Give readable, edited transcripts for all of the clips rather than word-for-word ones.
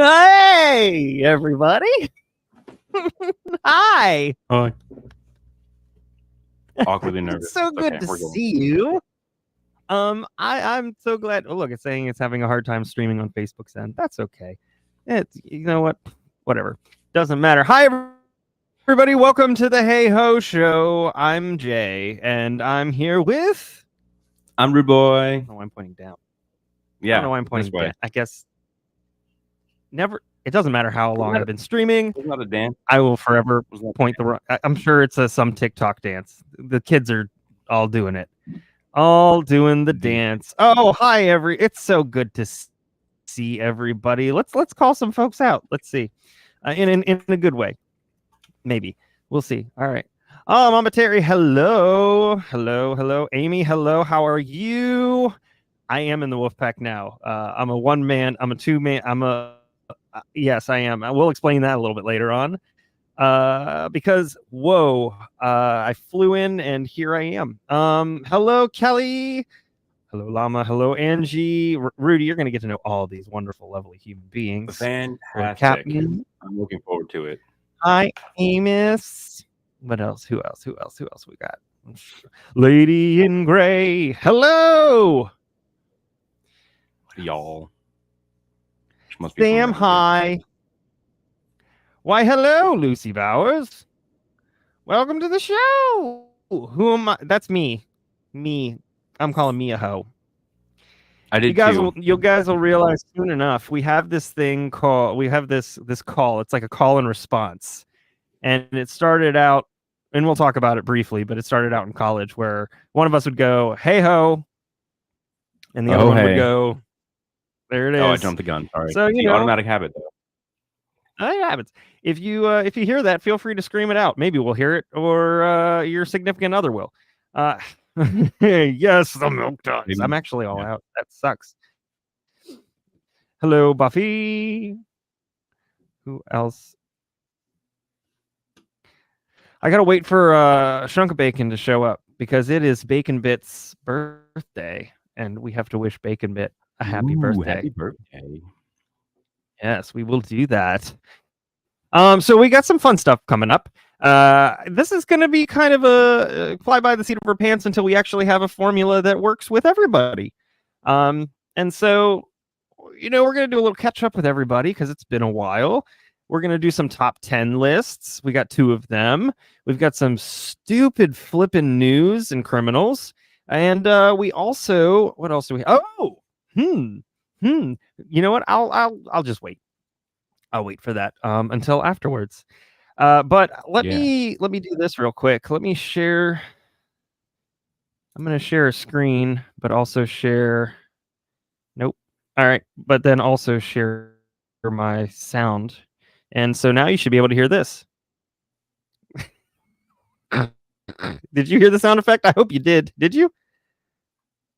Hey, everybody. Hi. Hi. Awkwardly nervous. It's so good to see you. I'm so glad. Oh, look, it's saying it's having a hard time streaming on Facebook's end. That's okay. You know what? Whatever. Doesn't matter. Hi, everybody. Welcome to the Hey Ho Show. I'm Jay, and I'm here with. I'm Rudeboy. I don't know why I'm pointing down. Yeah. I don't know why I'm pointing down. I guess. Never. It doesn't matter how long I've been streaming. It's not a dance. I will forever point the. I'm sure it's some TikTok dance. The kids are all doing it, all doing the dance. Oh, hi It's so good to see everybody. Let's call some folks out. Let's see, in a good way. Maybe we'll see. All right. Oh, Mama Terry, hello, Amy, hello. How are you? I am in the wolf pack now. I'm a one man. I'm a two man. Yes, I am. I will explain that a little bit later on. Because I flew in and here I am. Hello, Kelly. Hello, Llama. Hello, Angie. Rudy, you're going to get to know all of these wonderful, lovely human beings. Fantastic. I'm looking forward to it. Hi, Amos. What else? Who else we got? Lady in Gray. Hello. Y'all. Sam, hi. Why, hello, Lucy Bowers. Welcome to the show. Who am I? That's me. I'm calling me a hoe. I did you guys will realize soon enough. We have this thing called. We have this call. It's like a call and response, and it started out. And we'll talk about it briefly, but it started out in college where one of us would go, "Hey ho," and the other one would go, "There it is." Oh, I jumped the gun. Sorry. So the automatic habit, though. It happens. If you hear that, feel free to scream it out. Maybe we'll hear it, or your significant other will. Yes, the milk does. Maybe. I'm actually all out. That sucks. Hello, Buffy. Who else? I gotta wait for Shunk Bacon to show up because it is Bacon Bit's birthday, and we have to wish Bacon Bit a happy birthday. Happy birthday. Yes, we will do that. So we got some fun stuff coming up. This is going to be kind of a fly by the seat of our pants until we actually have a formula that works with everybody. And so, we're going to do a little catch up with everybody because it's been a while. We're going to do some top 10 lists. We got 2 of them. We've got some stupid flipping news and criminals. And we also, what else do we have? Oh, you know what? I'll just wait. I'll wait for that until afterwards. But let me do this real quick. Let me share. I'm going to share a screen, but also share. Nope. All right. But then also share my sound. And so now you should be able to hear this. Did you hear the sound effect? I hope you did. Did you?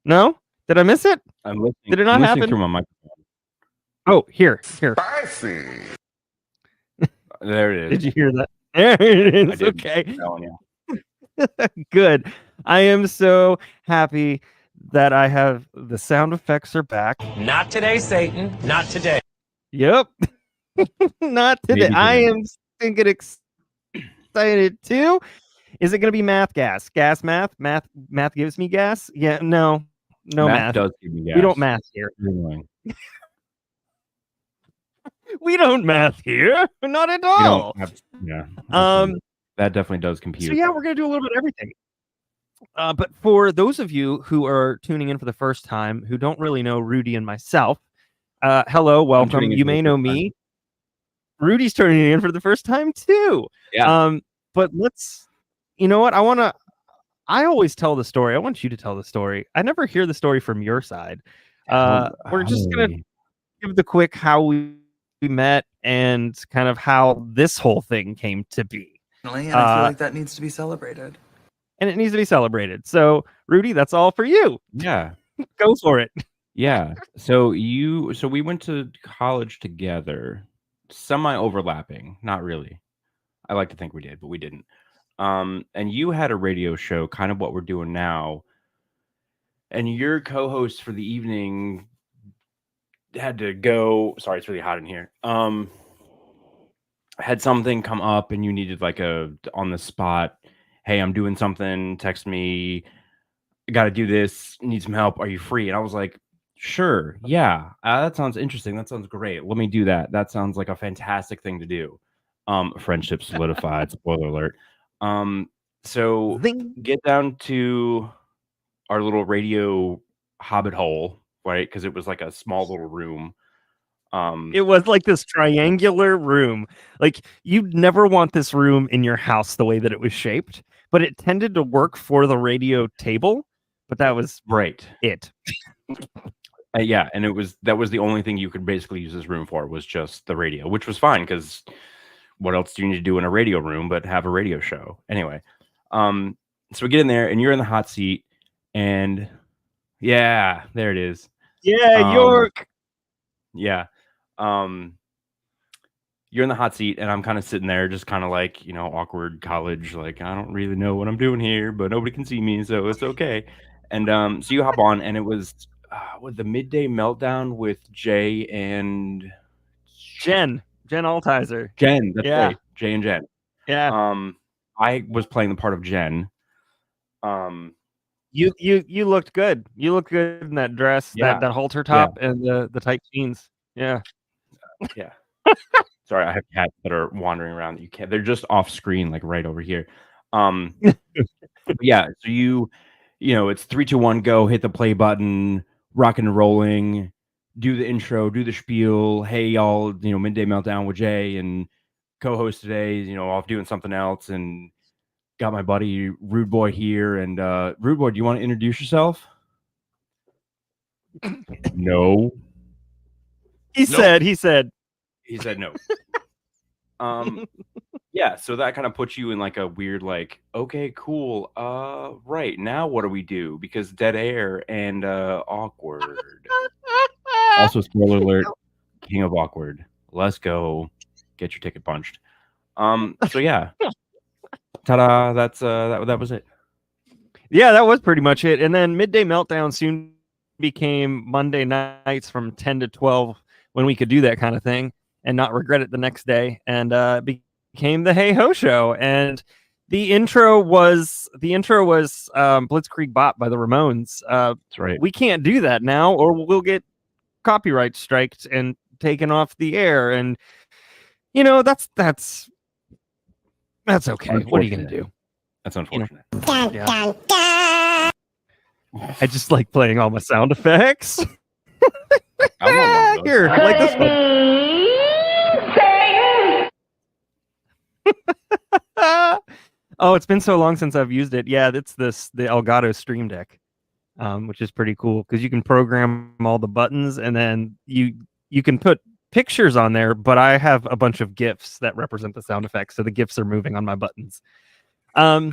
No? Did I miss it? I'm listening. Did it not happen? Through my microphone. Oh, here. Spicy. There it is. Did you hear that? There it is. I did. Okay. I'm telling you. Good. I am so happy that I have the sound effects are back. Not today, Satan. Not today. Yep. Not today. I am thinking excited too. Is it going to be math gas? Gas math? Math gives me gas? Yeah, no math. Does give me gas. We don't math here. We don't math here. Not at all. That definitely does compute. So yeah, we're going to do a little bit of everything. But for those of you who are tuning in for the first time, who don't really know Rudy and myself, hello, welcome. You may know me. Rudy's turning in for the first time too. Yeah. But let's, you know what? I always tell the story. I want you to tell the story. I never hear the story from your side. We're just going to give the quick how we met and kind of how this whole thing came to be. And I feel like that needs to be celebrated. And it needs to be celebrated. So, Rudy, that's all for you. Yeah. Go for it. Yeah. So we went to college together, semi-overlapping. Not really. I like to think we did, but we didn't. And you had a radio show, kind of what we're doing now. And your co-host for the evening had to go. Sorry, it's really hot in here. Had something come up and you needed like a on the spot. Hey, I'm doing something. Text me. Got to do this. Need some help. Are you free? And I was like, sure. Yeah, that sounds interesting. That sounds great. Let me do that. That sounds like a fantastic thing to do. Friendship solidified. Spoiler alert. So Zing. get down to our little radio hobbit hole, right? Because it was like a small little room. It was like this triangular room. Like you'd never want this room in your house the way that it was shaped, but it tended to work for the radio table. But that was right. it. Yeah, and that was the only thing you could basically use this room for was just the radio, which was fine because what else do you need to do in a radio room but have a radio show? Anyway, so we get in there and you're in the hot seat, and yeah, there it is. Yeah, York. Yeah. You're in the hot seat and I'm kind of sitting there just kind of like, awkward college, like I don't really know what I'm doing here, but nobody can see me, so it's okay. And so you hop on and it was with the midday meltdown with Jay and Jen Altizer. Jen, that's right. Jay and Jen. Yeah. I was playing the part of Jen. You looked good. You looked good in that dress, that halter top and the tight jeans. Yeah. Yeah. Sorry, I have cats that are wandering around. They're just off screen, like right over here. Yeah. So it's 3, 2, 1, go, hit the play button, rocking and rolling, do the intro, do the spiel. Hey, y'all, midday meltdown with Jay and co-host today, off doing something else, and got my buddy Rudeboy here. And Rudeboy, do you want to introduce yourself? No. He said no. Yeah, so that kind of puts you in like a weird, like, okay, cool. Right, now what do we do? Because dead air and awkward. Also, spoiler alert, king of awkward. Let's go. Get your ticket punched. So yeah. Ta-da, that's that was it. Yeah, that was pretty much it. And then Midday Meltdown soon became Monday nights from 10 to 12 when we could do that kind of thing and not regret it the next day. And became the Hey Ho Show. And the intro was Blitzkrieg Bop by the Ramones. That's right. We can't do that now, or we'll get copyright striked and taken off the air. And that's okay. What are you gonna do? That's unfortunate. Yeah. I just like playing all my sound effects. Here, I like this one. Oh, it's been so long since I've used it. Yeah, it's the Elgato Stream Deck, which is pretty cool because you can program all the buttons and then you can put pictures on there, but I have a bunch of GIFs that represent the sound effects, so the GIFs are moving on my buttons. So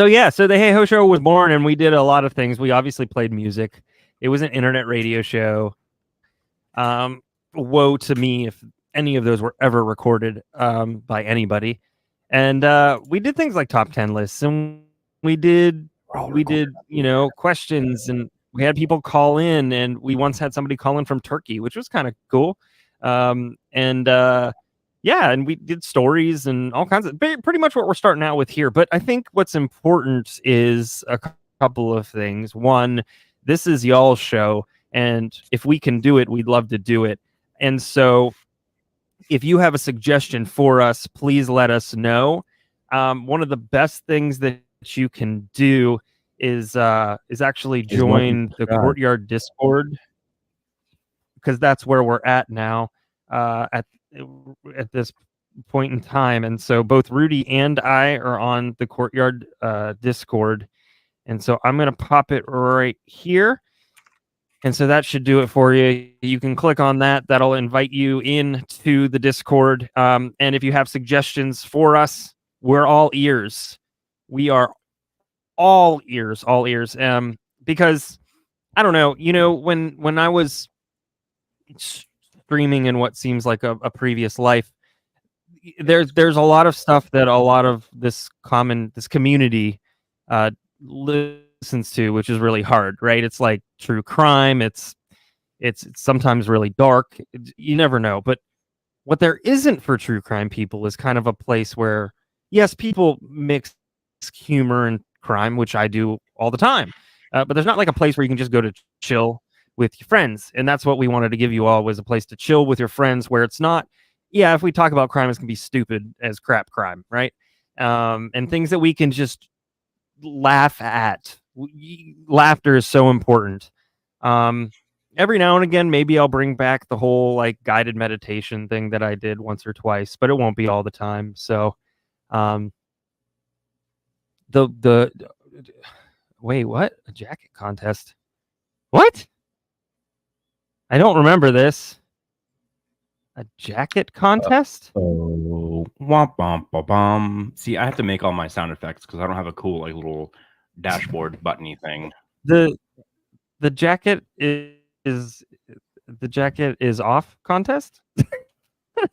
the Hey Ho Show was born, and we did a lot of things. We obviously played music. It was an internet radio show. Woe to me if any of those were ever recorded by anybody. And we did things like top 10 lists, and we did questions, and we had people call in, and we once had somebody call in from Turkey, which was kind of cool. And we did stories and all kinds of pretty much what we're starting out with here. But I think what's important is a couple of things. One, this is y'all's show, and if we can do it, we'd love to do it. And so if you have a suggestion for us, please let us know. One of the best things that you can do is actually join the Courtyard Discord, because that's where we're at now at this point in time. And so both Rudy and I are on the Courtyard Discord. And so I'm going to pop it right here. And so that should do it for you. You can click on that. That'll invite you into the Discord. And if you have suggestions for us, we're all ears. We are all ears. Because I don't know, when I was streaming in what seems like a previous life, there's a lot of stuff that a lot of this community listens to, which is really hard, right? It's like true crime, it's It's sometimes really dark. You never know. But what there isn't for true crime people is kind of a place where, yes, people mix humor and crime, which I do all the time. But there's not like a place where you can just go to chill with your friends. And that's what we wanted to give you all, was a place to chill with your friends where it's not, yeah, if we talk about crime, it's going to be stupid as crap crime, right? And things that we can just laugh at. Laughter is so important. Every now and again, maybe I'll bring back the whole like guided meditation thing that I did once or twice, but it won't be all the time. So, the wait, what? A jacket contest? What? I don't remember this. A jacket contest? Oh, womp bom ba bum. See, I have to make all my sound effects because I don't have a cool like little dashboard buttony thing. The jacket is the jacket is off contest?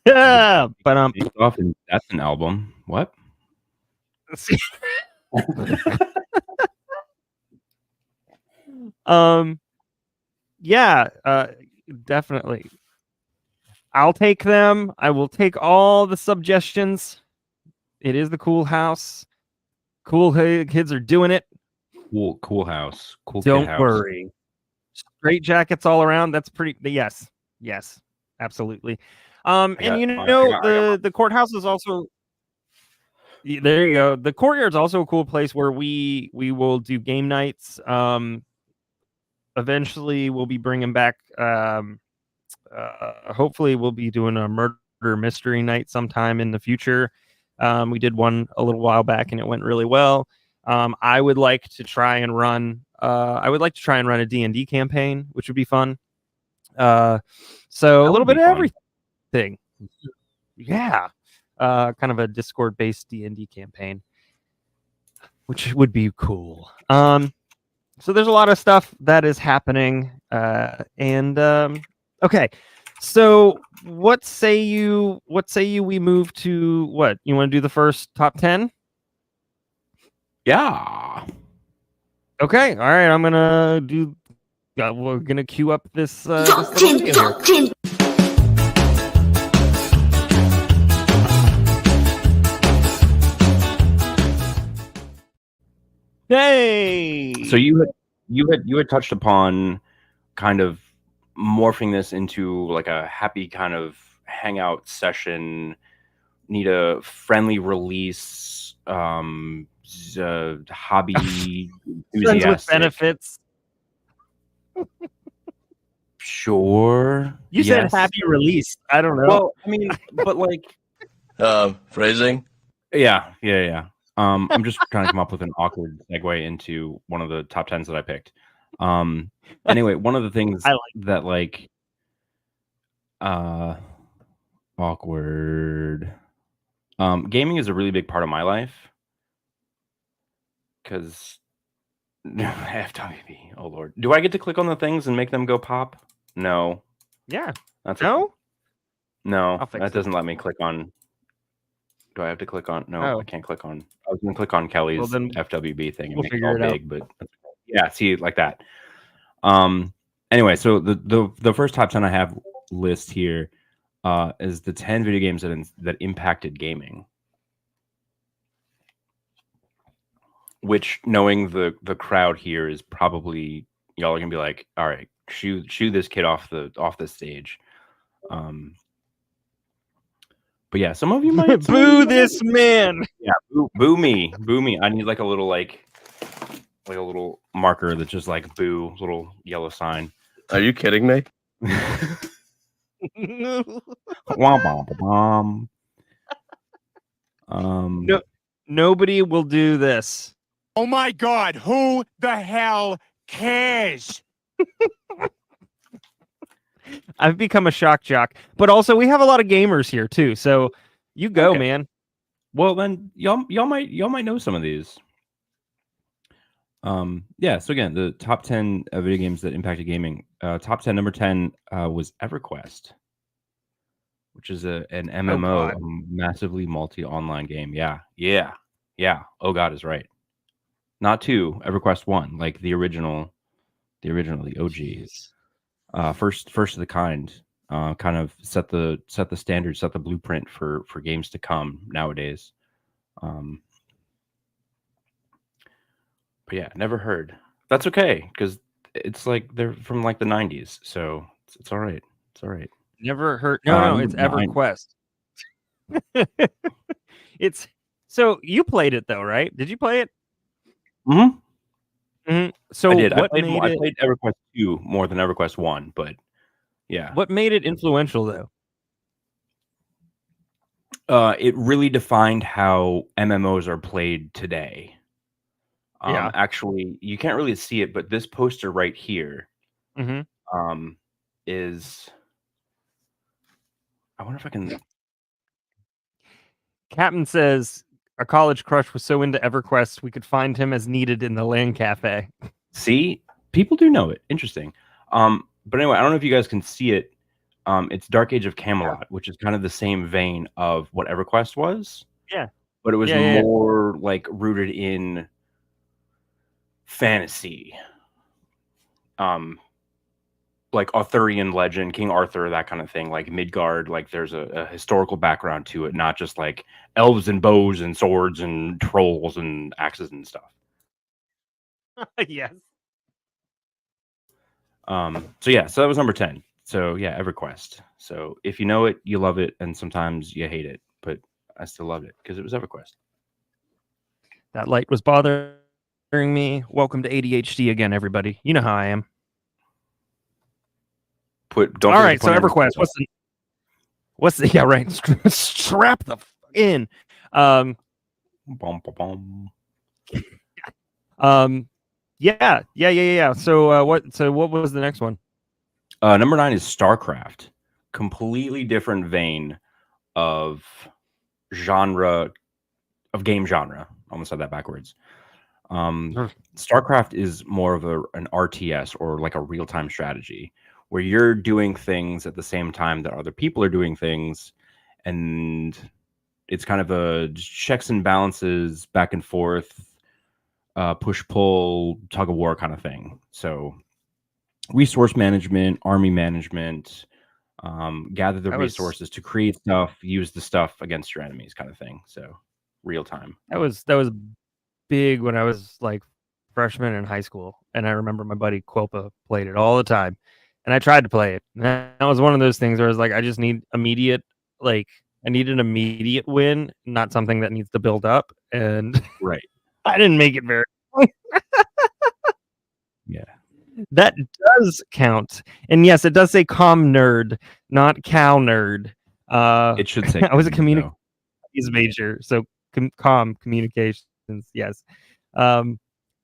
Yeah, but Off and that's an album. What? Yeah, definitely. I'll take them. I will take all the suggestions. It is the cool house. Cool kids are doing it. Cool house. Cool Don't kid house. worry. Straight jackets all around. That's pretty. Yes, absolutely. And the courthouse is also. There you go. The courtyard's also a cool place where we will do game nights. Eventually, we'll be bringing back. Hopefully, we'll be doing a murder mystery night sometime in the future. We did one a little while back, and it went really well. I would like to try and run. I would like to try and run a D&D campaign, which would be fun. So a little bit of everything. Yeah. Kind of a Discord-based D&D campaign, which would be cool. So there's a lot of stuff that is happening. Okay. So what say you we move to what? You want to do the first top 10? Yeah. Okay. All right. I'm gonna do. We're gonna queue up this. Top this 10, top 10. Hey. So you had touched upon kind of morphing this into like a happy kind of hangout session. Need a friendly release. Hobby Friends with enthusiastic. benefits. Sure. You said happy release. I don't know. Well, I mean, but like, Phrasing. yeah. I'm just trying to come up with an awkward segue into one of the top 10s that I picked. Anyway, one of the things that like, awkward. Gaming is a really big part of my life because FWB. Oh Lord, do I get to click on the things and make them go pop? No. Yeah. That's No. No, that doesn't let me click on. Do I have to click on? No, I can't click on. I was going to click on Kelly's FWB thing and make it all big, but yeah, see, like that. Anyway, so the first top 10 I have list here is the 10 video games that impacted gaming. Which, knowing the crowd here, is probably y'all are gonna be like, all right, shoo this kid off the stage. But yeah, some of you might boo this man. Yeah, boo me. I need like a little marker that's just like boo, little yellow sign. Are you kidding me? No, nobody will do this. Oh my God, who the hell cares? I've become a shock jock, but also we have a lot of gamers here too. So you go, man. Well, then y'all might know some of these. Yeah. So again, the top 10 video games that impacted gaming. Top 10, number 10 was EverQuest, which is an MMO, a massively multi-online game. Yeah. Oh God is right. Not 2, EverQuest 1, like the original, the OGs. first of the kind. Kind of set the standard, set the blueprint for games to come nowadays. But yeah, never heard. That's okay, because it's like they're from like the 90s, so it's all right. It's all right. Never heard. No, it's EverQuest. It's so you played it though, right? Did you play it? Mm-hmm. So I did. What I played EverQuest 2 more than EverQuest 1, but yeah. What made it influential though? It really defined how MMOs are played today. Yeah. Actually, you can't really see it, but this poster right here is. I wonder if I can. Captain says a college crush was so into EverQuest we could find him as needed in the LAN cafe. See, people do know it. Interesting. But anyway, I don't know if you guys can see it. It's Dark Age of Camelot, which is kind of the same vein of what EverQuest was. Yeah. But it was more like rooted in fantasy. Like Arthurian legend, King Arthur, that kind of thing, like Midgard, like there's a historical background to it, not just like elves and bows and swords and trolls and axes and stuff. Yes. So that was number 10. So yeah, EverQuest. So if you know it, you love it, and sometimes you hate it, but I still loved it because it was EverQuest. That light was bothering me. Welcome to ADHD again, everybody. You know how I am. All right, so EverQuest. What's the yeah, right. Strap the in. Yeah. So what was the next one? Number 9 is StarCraft. Completely different vein of game genre. Almost said that backwards. StarCraft is more of an RTS, or like a real-time strategy, where you're doing things at the same time that other people are doing things, and it's kind of a checks and balances, back and forth, push-pull, tug-of-war kind of thing. So resource management, army management, gather the resources to create stuff, use the stuff against your enemies kind of thing. So real time. That was big when I was like freshman in high school, and I remember my buddy Quilpa played it all the time, and I tried to play it. And that was one of those things where I was like, I just need immediate, like I need an immediate win, not something that needs to build up. And right, I didn't make it very. Yeah, that does count, and yes, it does say com nerd, not cow nerd. It should say. I was a communications major, so communications. Yes,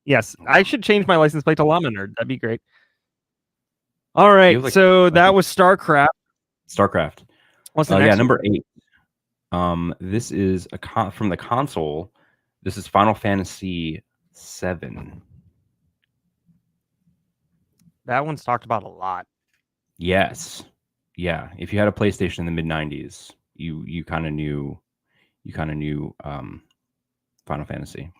yes. I should change my license plate to llama nerd. That'd be great. All right, so that was StarCraft. StarCraft. What's the next? Yeah, number 8. This is from the console. This is Final Fantasy VII. That one's talked about a lot. Yes. Yeah. If you had a PlayStation in the mid-90s, you kind of knew Final Fantasy.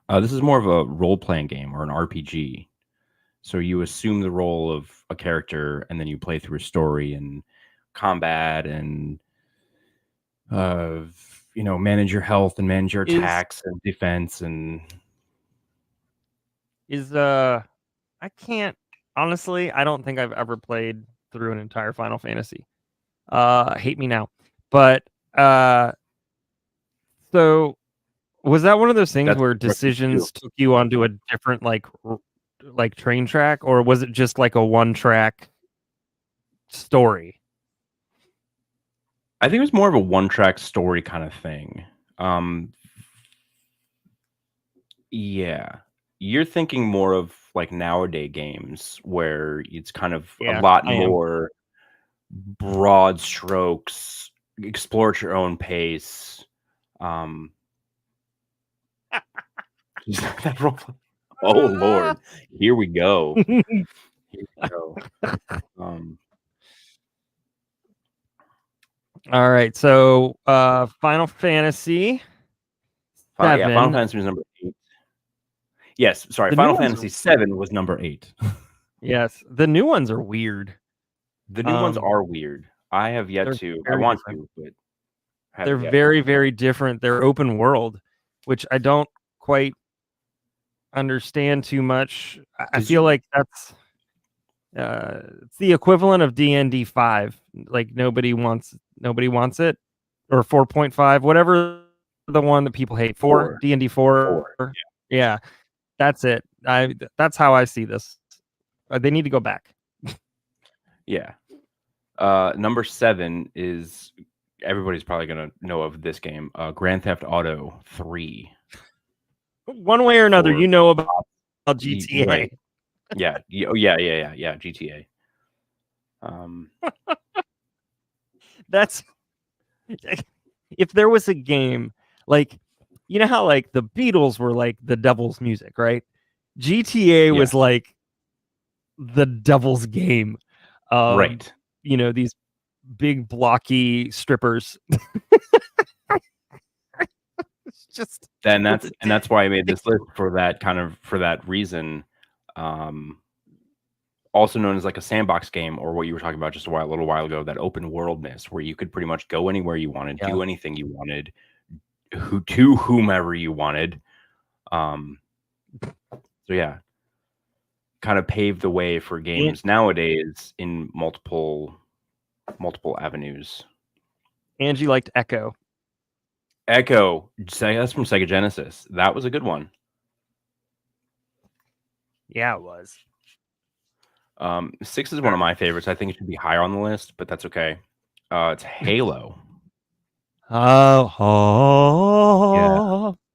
This is more of a role-playing game, or an RPG. So you assume the role of a character, and then you play through a story and combat, and manage your health and manage your attacks and defense. And I can't, honestly, I don't think I've ever played through an entire Final Fantasy. Hate me now. But so was that one of those things where decisions took you onto a different like train track, or was it just like a one-track story? I think it was more of a one-track story kind of thing. Yeah. You're thinking more of like nowadays games where it's kind of a lot more broad strokes, explore at your own pace. That role. Oh Lord, here we go. All right, so Final Fantasy. Yeah, Final Fantasy was number 8. Yes, sorry. Final Fantasy VII was number 8. Yes, the new ones are weird. The new ones Um, are weird. I have yet they're to. I very want different. to, but They're haven't yet. very, very different. They're open world, which I don't quite understand too much. I 'Cause feel you- like that's it's the equivalent of D&D 5. Like nobody wants it, or 4.5, whatever the one that people hate. 4, D&D 4. Four. Yeah, that's it. That's how I see this. They need to go back. Yeah. Number 7 is everybody's probably gonna know of this game. Grand Theft Auto 3. One way or another, For- you know about GTA. Right. Yeah. Yeah. GTA. That's if there was a game like, you know how like the Beatles were like the devil's music, right? GTA was like the devil's game. Right. You know, these big blocky strippers. It's just And that's why I made this list for that reason. Also known as like a sandbox game, or what you were talking about just a little while ago, that open worldness where you could pretty much go anywhere you wanted, do anything you wanted, to whomever you wanted. So yeah, kind of paved the way for games nowadays in multiple avenues. Angie liked Echo. Echo, that's from Sega Genesis. That was a good one. Yeah, it was. 6 is one of my favorites. I think it should be higher on the list, but that's okay. It's Halo. Oh.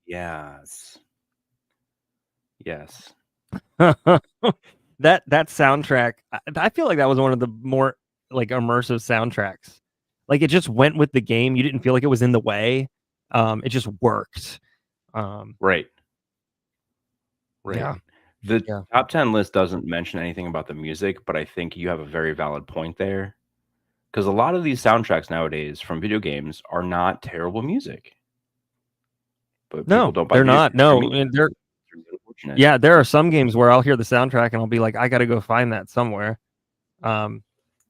Yes. that soundtrack, I feel like that was one of the more like immersive soundtracks. Like it just went with the game. You didn't feel like it was in the way. It just worked. Right. Yeah. The top 10 list doesn't mention anything about the music, but I think you have a very valid point there. Because a lot of these soundtracks nowadays from video games are not terrible music. But people don't buy they're music. not. No, and they're unfortunate. yeah, there are some games where I'll hear the soundtrack and I'll be like, I got to go find that somewhere.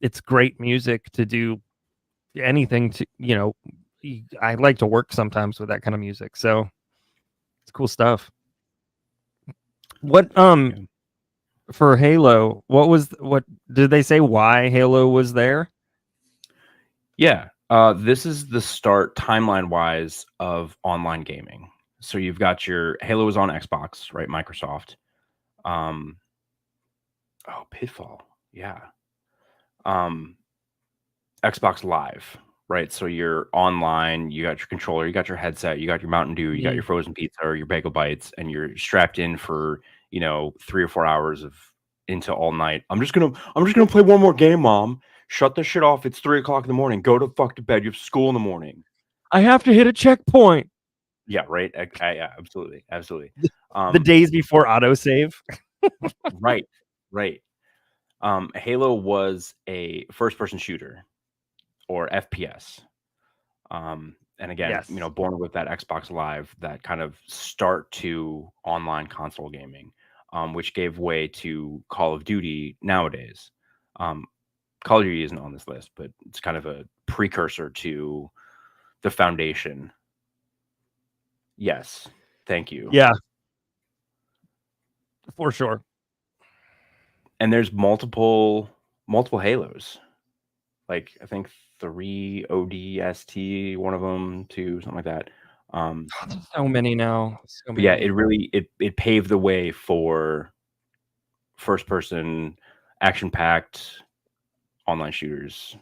It's great music to do anything to, you know, I like to work sometimes with that kind of music. So it's cool stuff. What, for Halo, what did they say why Halo was there? Yeah. This is the start timeline wise of online gaming. So you've got your Halo is on Xbox, right? Microsoft. Pitfall. Yeah. Xbox Live, right? So you're online, you got your controller, you got your headset, you got your Mountain Dew, you got your frozen pizza or your bagel bites, and you're strapped in for, 3 or 4 hours into all night. I'm just gonna play one more game, Mom. Shut this shit off. It's 3:00 in the morning. Go to fuck to bed. You have school in the morning. I have to hit a checkpoint. Yeah, right. Yeah, absolutely. The days before autosave. Right. Halo was a first-person shooter, or FPS. And again, born with that Xbox Live, that kind of start to online console gaming, which gave way to Call of Duty nowadays. Call of Duty isn't on this list, but it's kind of a precursor to the foundation. Yes. Thank you. Yeah. For sure. And there's multiple Halos. Like I think 3 ODST, one of them, 2, something like that. So many now. But yeah, it really it paved the way for first person action packed online shooters.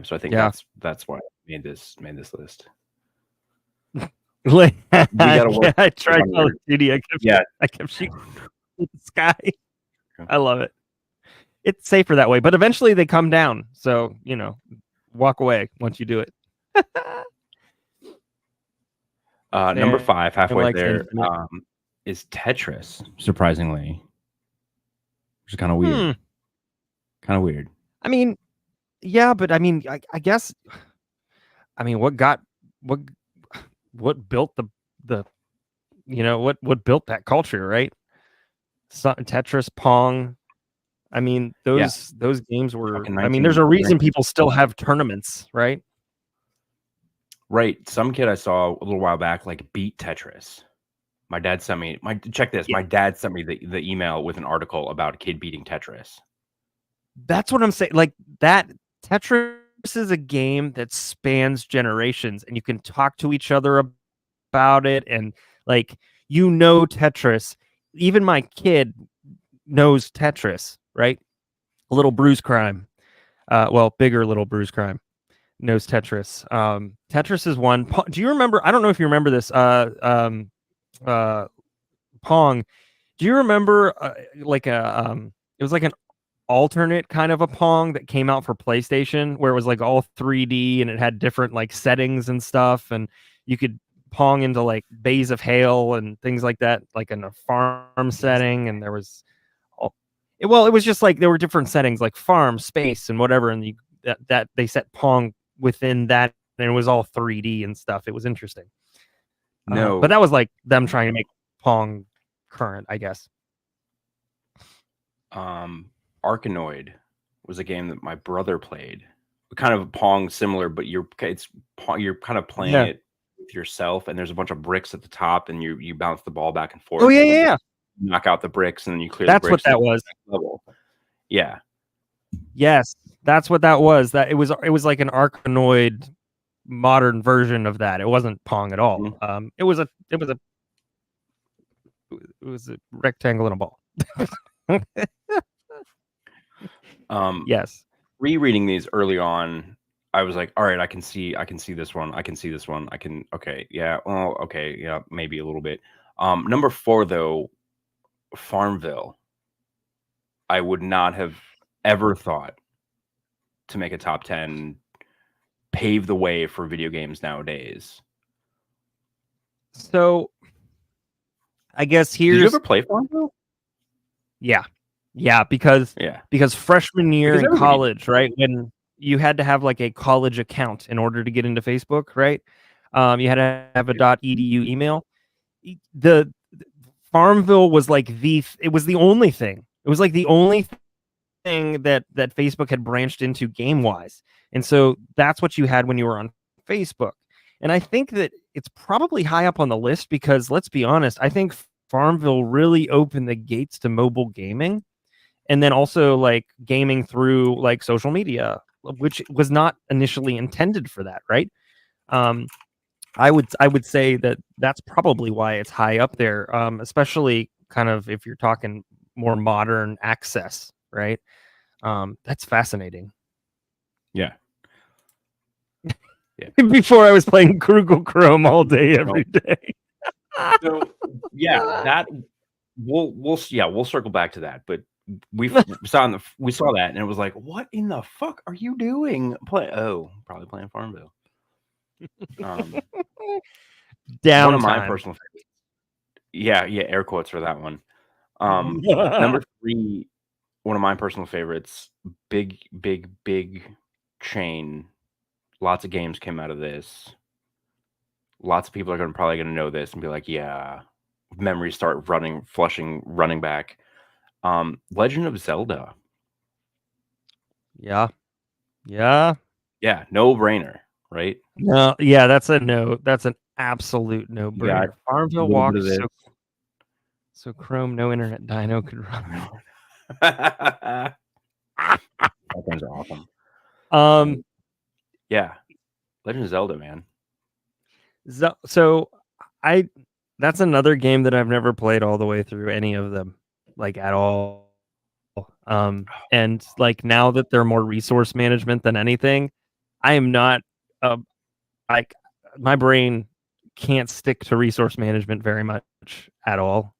So I think that's why I made this list. I gotta tried Call of Duty. I kept shooting at the sky. I love it. It's safer that way, but eventually they come down. So, walk away once you do it. Number 5, halfway like there, is Tetris, surprisingly. Which is kind of weird. Kind of weird. I mean, yeah, but I mean, I guess, what built what built that culture, right? Tetris, Pong. I mean, Yeah. those games were. Fucking I mean, there's a reason 1990. people still have tournaments, right? Right. Some kid I saw a little while back like beat Tetris. My dad sent me check this. Yeah. My dad sent me the email with an article about a kid beating Tetris. That's what I'm saying. Like that, Tetris is a game that spans generations, and you can talk to each other about it, and like Tetris. Even my kid knows Tetris, right? Little Bruise Crime. Well, bigger Little Bruise Crime knows Tetris. Tetris is one. Do you remember? I don't know if you remember this. Pong. Do you remember like it was like an alternate kind of a Pong that came out for PlayStation where it was like all 3D and it had different like settings and stuff, and you could Pong into like bays of hail and things like that, like in a farm setting, and there was it was just like there were different settings like farm, space, and whatever, and that they set Pong within that, and it was all 3D and stuff. It was interesting. No, but that was like them trying to make Pong current, I guess. Arkanoid was a game that my brother played. Kind of Pong similar, but you're kind of playing it with yourself, and there's a bunch of bricks at the top, and you bounce the ball back and forth. Oh yeah. Knock out the bricks, and then you clear. That's the bricks what that was. Level. Yeah. Yes, that's what that was. That it was like an Arkanoid modern version of that. It wasn't Pong at all. Mm-hmm. It was a rectangle and a ball. Yes. Rereading these early on, I was like, all right, I can see this one. Okay, yeah, well, okay, yeah, maybe a little bit. Number 4 though, Farmville. I would not have ever thought to make a top 10, pave the way for video games nowadays. So I guess here's. Did you ever play Farmville? Yeah, because freshman year in college, right, when you had to have like a college account in order to get into Facebook, right? You had to have a .edu email. The Farmville was like it was the only thing. It was like the only thing that Facebook had branched into game wise, and so that's what you had when you were on Facebook. And I think that it's probably high up on the list because let's be honest, I think Farmville really opened the gates to mobile gaming. And then also like gaming through like social media, which was not initially intended for that, right? I would say that that's probably why it's high up there, especially kind of if you're talking more modern access, right? That's fascinating. Yeah. Before I was playing Google Chrome all day, every day. So yeah, that we'll circle back to that, but we saw that and it was like, what in the fuck are you doing? Probably playing Farmville. Downtime. One of my personal favorites. Yeah, air quotes for that one. Number 3, one of my personal favorites, big chain. Lots of games came out of this. Lots of people are probably gonna know this and be like, yeah, memories start running back. Legend of Zelda. Yeah, no brainer, right? No, yeah, that's a no. That's an absolute no brainer. Farmville walks so Chrome, no internet Dino could run. That games are awesome. Yeah, Legend of Zelda, man. So that's another game that I've never played all the way through any of them, like at all. And like now that they're more resource management than anything, I am not like my brain can't stick to resource management very much at all.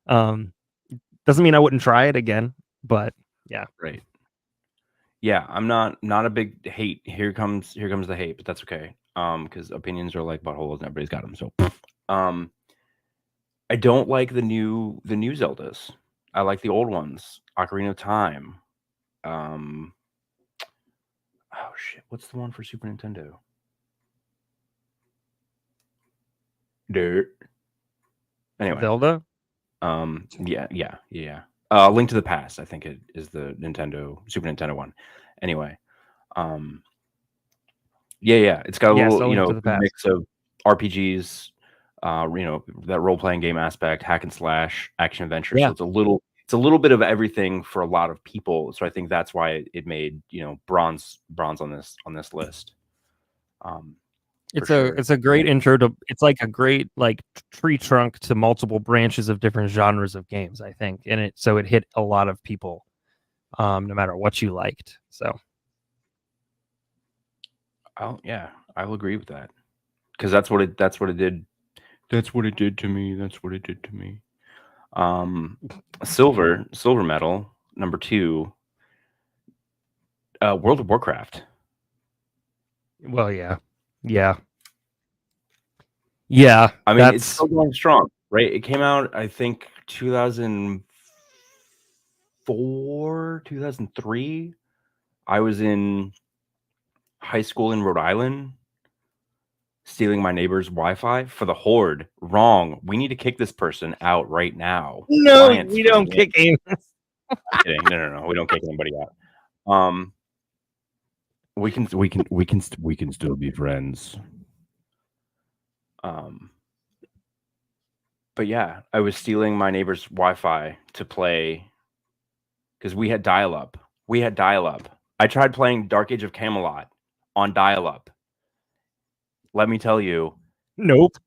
Doesn't mean I wouldn't try it again, but yeah. Right. Yeah, I'm not a big hate. Here comes the hate, but that's okay. Because opinions are like buttholes and everybody's got them. So I don't like the new Zeldas. I like the old ones. Ocarina of Time. Oh shit, what's the one for Super Nintendo? Dirt. Anyway. Zelda? Yeah. Link to the Past, I think it is the Super Nintendo one. Anyway, it's got a Yes, little, A Link to the Past. mix of RPGs, that role playing game aspect, hack and slash, action adventure. Yeah. So it's a little bit of everything for a lot of people. So I think that's why it made bronze on this list. It's For a great sure. intro to. It's like a great tree trunk to multiple branches of different genres of games, I think, and it hit a lot of people, no matter what you liked. So I'll agree with that, because that's what it did. That's what it did to me. That's what it did to me. Silver medal number 2. World of Warcraft. well, yeah. I mean, it's still going strong, right? It came out, I think, 2004, 2003. I was in high school in Rhode Island, stealing my neighbor's Wi-Fi for the Horde. Wrong. We need to kick this person out right now. No, Alliance we for the don't win. kick aim. I'm kidding. No. We don't kick anybody out. We can still be friends. But yeah, I was stealing my neighbor's Wi-Fi to play, because we had dial-up. I tried playing Dark Age of Camelot on dial-up. Let me tell you, Nope.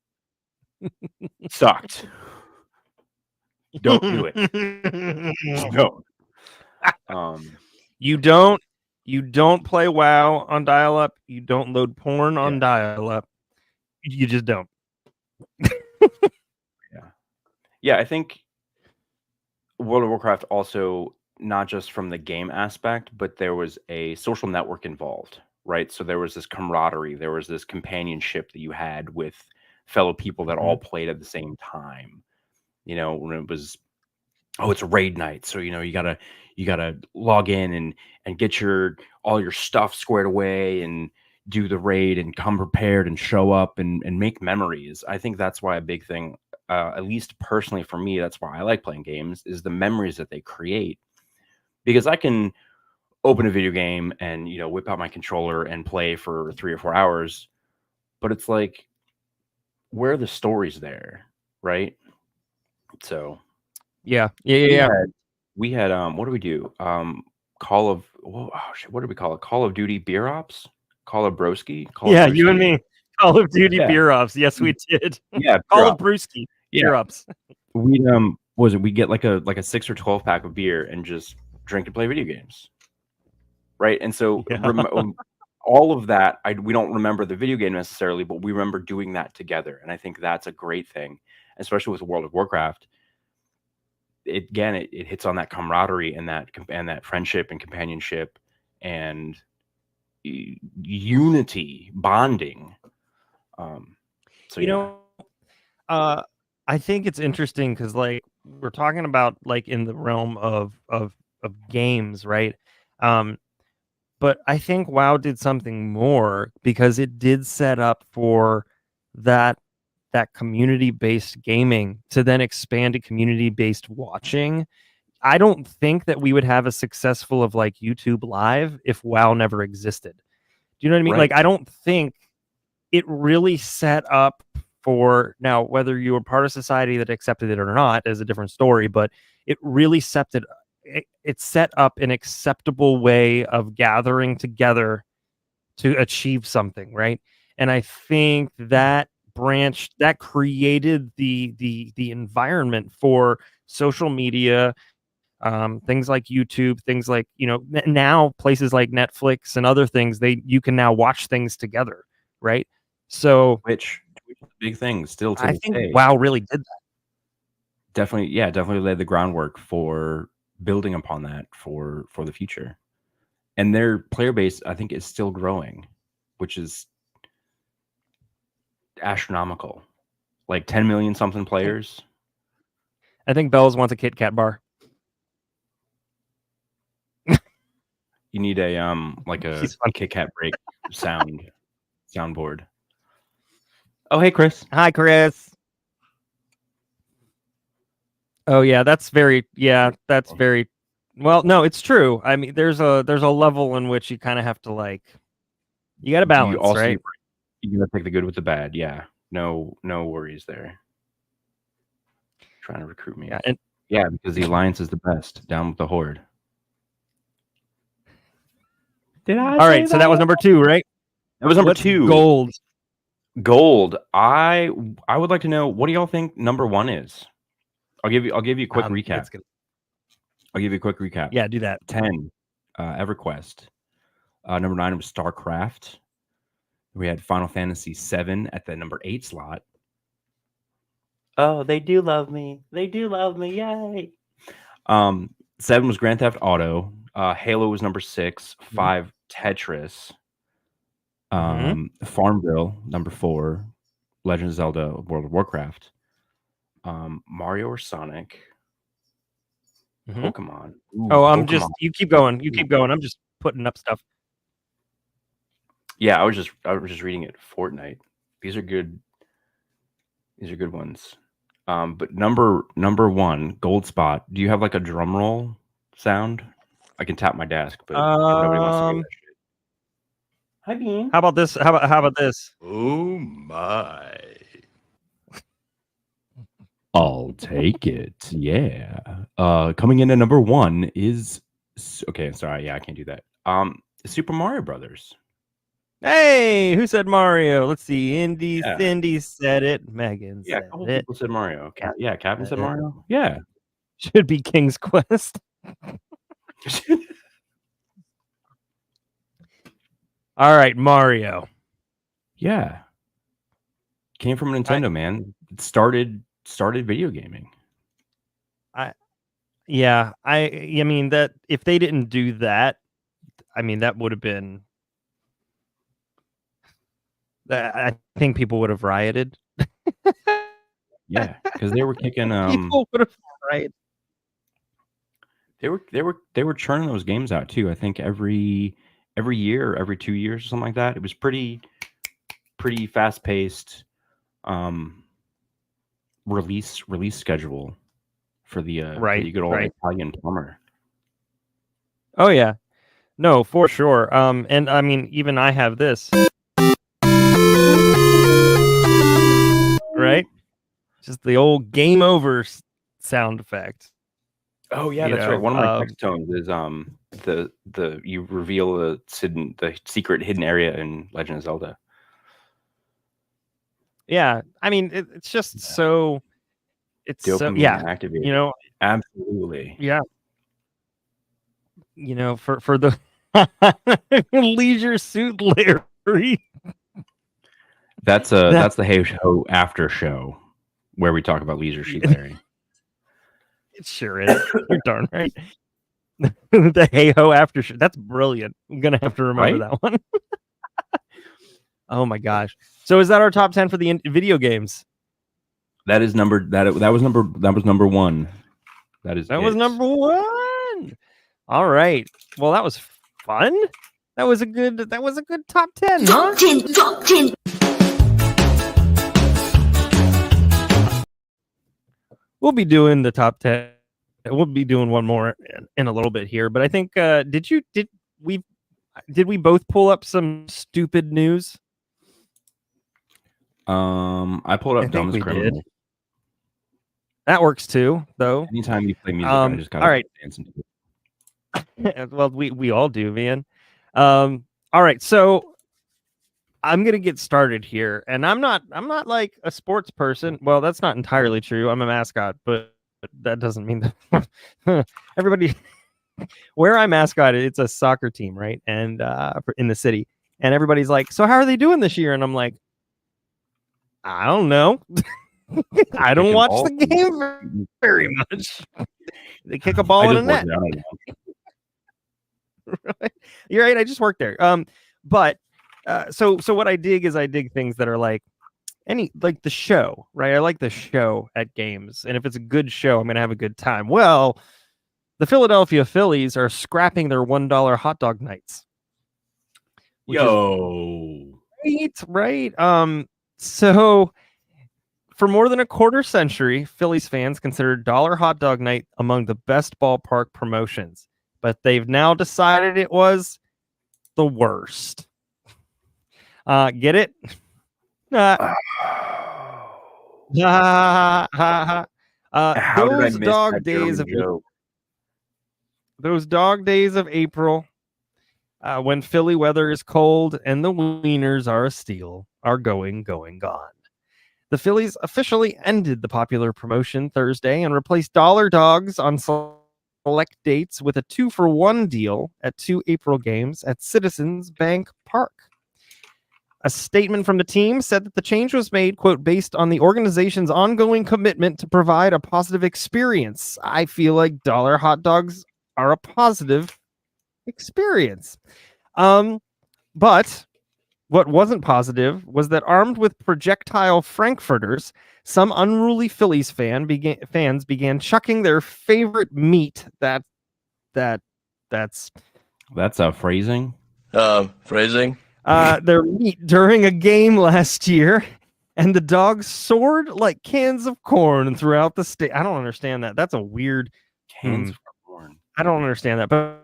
sucked. Don't do it. Don't. You don't play WoW on dial-up. You don't load porn on dial-up. You just don't. Yeah, I think World of Warcraft also, not just from the game aspect, but there was a social network involved, right? So there was this camaraderie, there was this companionship that you had with fellow people that all played at the same time. When it was, it's a raid night, so you gotta log in and get all your stuff squared away and do the raid and come prepared and show up and make memories. I think that's why a big thing, at least personally for me, that's why I like playing games, is the memories that they create. Because I can open a video game and whip out my controller and play for 3 or 4 hours, but it's like, where are the stories there, right? So Yeah. We had what do we do? What did we call it? Call of Duty Beer Ops? Call of Broski? Yeah, you and me. Call of Duty beer ups. Yes, we did. Yeah, Call of Brewski beer ups. We we get like a 6 or 12 pack of beer and just drink and play video games, right? And so all of that, we don't remember the video game necessarily, but we remember doing that together, and I think that's a great thing, especially with World of Warcraft. It hits on that camaraderie and that friendship and companionship and unity, bonding. I think it's interesting because we're talking about in the realm of games, right? But I think WoW did something more, because it did set up for that community-based gaming to then expand to community-based watching. I don't think that we would have a successful of YouTube Live if WoW never existed. Do you know what I mean? Right. I don't think it really set up for, now whether you were part of society that accepted it or not is a different story, but it really set up an acceptable way of gathering together to achieve something, right? And I think that that created the environment for social media, things like YouTube, things like now places like Netflix and other things, you can now watch things together, right? So Twitch is a big thing still to I this think day. WoW really did that. Definitely laid the groundwork for building upon that for the future. And their player base, I think, is still growing, which is astronomical. 10 million something players. I think Bells wants a Kit Kat bar. You need a Kit Kat break soundboard. Oh, hey, Chris. Hi, Chris. Oh yeah, that's very well. No, it's true. I mean, there's a level in which you kind of have to like you got to You balance, also right? you gotta take the good with the bad. Yeah, no worries there. Trying to recruit me. Yeah, and Yeah, because the alliance is the best. Down with the horde. Did I? all right, so that was number 2, right? That was number What's 2. gold? Gold. I would like to know, what do y'all think number 1 is? I'll give you a quick recap. I'll give you a quick recap. Yeah, do that. 10, EverQuest. Number 9 was StarCraft. We had Final Fantasy 7 at the number 8 slot. Oh, they do love me. They do love me. Yay. 7 was Grand Theft Auto. Halo was number 6. 5, Tetris. Farmville, number 4. Legend of Zelda, World of Warcraft. Mario or Sonic. Pokemon. Ooh, I'm Pokemon. just you keep going. You keep going. I'm just putting up stuff. Yeah, I was just reading it. Fortnite. These are good. These are good ones. But number 1, gold spot. Do you have like a drum roll sound? I can tap my desk, but nobody wants to hear that shit. Hi, Bean. How about this? How about this? Oh my. I'll take it. Yeah. Coming in at number 1 is okay. Sorry. Yeah, I can't do that. Super Mario Brothers. Hey, who said Mario? Let's see. Cindy said it. Megan Yeah, a said couple it. people said Mario. Yeah, Captain said it. Mario. Yeah. Should be King's Quest. All right, Mario. Yeah. Came from Nintendo, man. It started video gaming. I mean that if they didn't do that, I mean that would have been I think people would have rioted. Yeah, because they were kicking People would have rioted. They were churning those games out too. I think every year, every 2 years or something like that. It was pretty fast paced release schedule for the good old Italian plumber. Oh yeah. No, for sure. And I mean even I have this. Right? Just the old game over sound effect. Oh yeah, that's right. One of my text tones is the you reveal the secret hidden area in Legend of Zelda. Yeah, I mean it's just so it's dopamine activated. You know, absolutely. Yeah. You know, for the Leisure Suit Larry. That's the Hey Ho after show where we talk about Leisure Suit Larry. It sure is. You're darn right. The Hey Ho after show. That's brilliant. I'm gonna have to remember that one. Oh my gosh. So is that our top 10 for the video games? That was number 1. That was number 1. All right. Well, that was fun. That was a good top 10. Top 10, top 10. We'll be doing the top 10. We'll be doing one more in a little bit here, but I think did we both pull up some stupid news? I pulled up Dumb as Criminal. That works too, though. Anytime you play music, I just gotta all right. dance into it. Well, we all do, man. All right, so I'm gonna get started here, and I'm not like a sports person. Well, that's not entirely true. I'm a mascot, but that doesn't mean that everybody where I mascot it's a soccer team, right? And in the city, and everybody's like, "So how are they doing this year?" And I'm like, I don't know. I don't watch the game very much. They kick a ball in a net. You're right. I just worked there. But so what I dig is I dig things that are like the show, right? I like the show at games, and if it's a good show, I'm gonna have a good time. Well, the Philadelphia Phillies are scrapping their $1 hot dog nights. Yo, right? So For more than a quarter century, Phillies fans considered Dollar Hot Dog Night among the best ballpark promotions, but they've now decided it was the worst. Get it? How did I Those miss dog that days German of joke? those dog days of April, when Philly weather is cold and the wieners are a steal, are gone. The Phillies officially ended the popular promotion Thursday and replaced dollar dogs on select dates with a 2-for-1 deal at 2 April games at Citizens Bank Park. A statement from the team said that the change was made, quote, based on the organization's ongoing commitment to provide a positive experience. I feel like dollar hot dogs are a positive experience. But what wasn't positive was that armed with projectile frankfurters, some unruly Phillies fans began chucking their favorite meat. That's That's phrasing. Phrasing. their meat during a game last year, and the dogs soared like cans of corn throughout the state. I don't understand that. That's a weird. Cans of corn. I don't understand that, but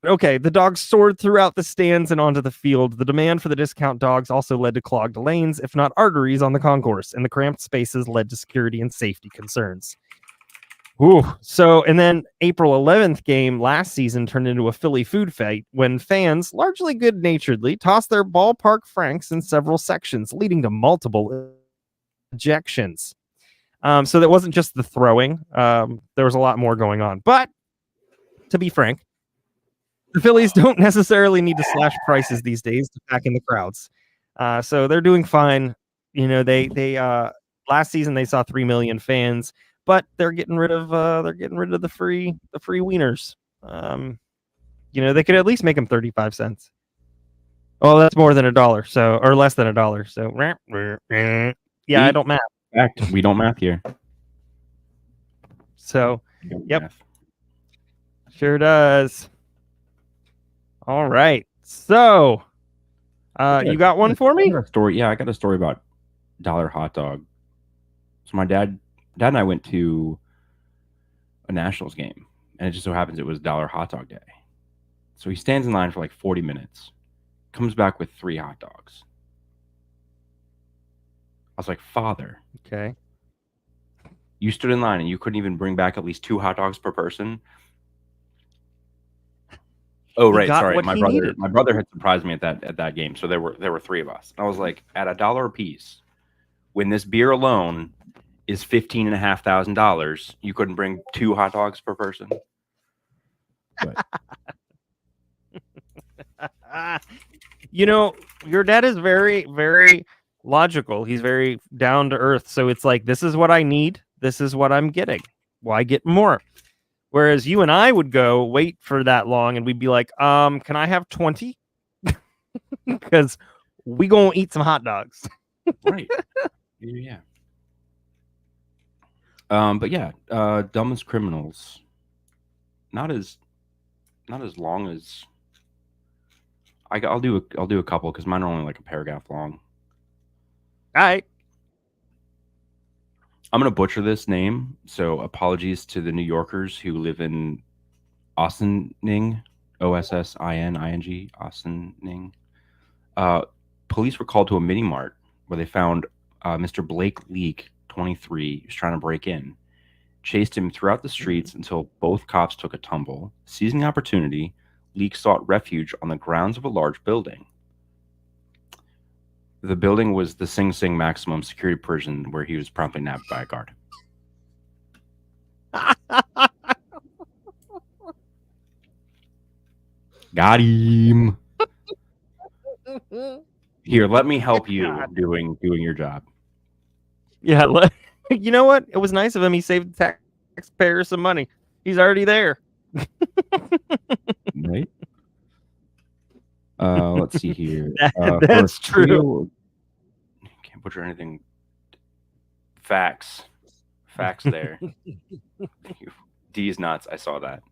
okay, the dogs soared throughout the stands and onto the field. The demand for the discount dogs also led to clogged lanes, if not arteries, on the concourse, and the cramped spaces led to security and safety concerns. Ooh. So, and then April 11th game last season turned into a Philly food fight when fans, largely good-naturedly, tossed their ballpark franks in several sections, leading to multiple ejections. So that wasn't just the throwing. There was a lot more going on. But, to be frank, the Phillies don't necessarily need to slash prices these days to pack in the crowds. So they're doing fine. You know, they last season they saw 3 million fans, but they're getting rid of the free wieners. You know, they could at least make them 35 cents. Oh, that's more than $1, so, or less than $1. So yeah, I don't math. Fact, we don't math here. So We don't Yep. math. sure does. All right. So you got one for me? I got a story. Yeah, I got a story about dollar hot dog. So my dad and I went to a Nationals game, and it just so happens it was dollar hot dog day. So he stands in line for like 40 minutes, comes back with 3 hot dogs. I was like, Father, Okay. you stood in line and you couldn't even bring back at least 2 hot dogs per person? Oh, He right. got Sorry. what My he brother needed. my brother had surprised me at that game. So there were 3 of us. And I was like, at $1 a piece, when this beer alone is $15,500, you couldn't bring 2 hot dogs per person? But You know, your dad is very, very logical. He's very down to earth. So it's like, this is what I need. This is what I'm getting. Why get more? Whereas you and I would go wait for that long and we'd be like, can I have 20? Because we gonna eat some hot dogs. right. Yeah. But yeah, Dumb as Criminals. Not as long as I'll do a couple because mine are only like a paragraph long. All right. I'm gonna butcher this name, so apologies to the New Yorkers who live in Ossining, Ossining, Ossining. Police were called to a mini mart where they found Mr. Blake Leake, 23, who's trying to break in. Chased him throughout the streets until both cops took a tumble. Seizing the opportunity, Leake sought refuge on the grounds of a large building. The building was the Sing Sing maximum security prison where he was promptly nabbed by a guard. Got him. Here, let me help you doing your job. Yeah. You know what? It was nice of him. He saved the taxpayers some money. He's already there. Right? Let's see here. That's for true. Trio, can't butcher anything. Facts there. D's nuts. I saw that.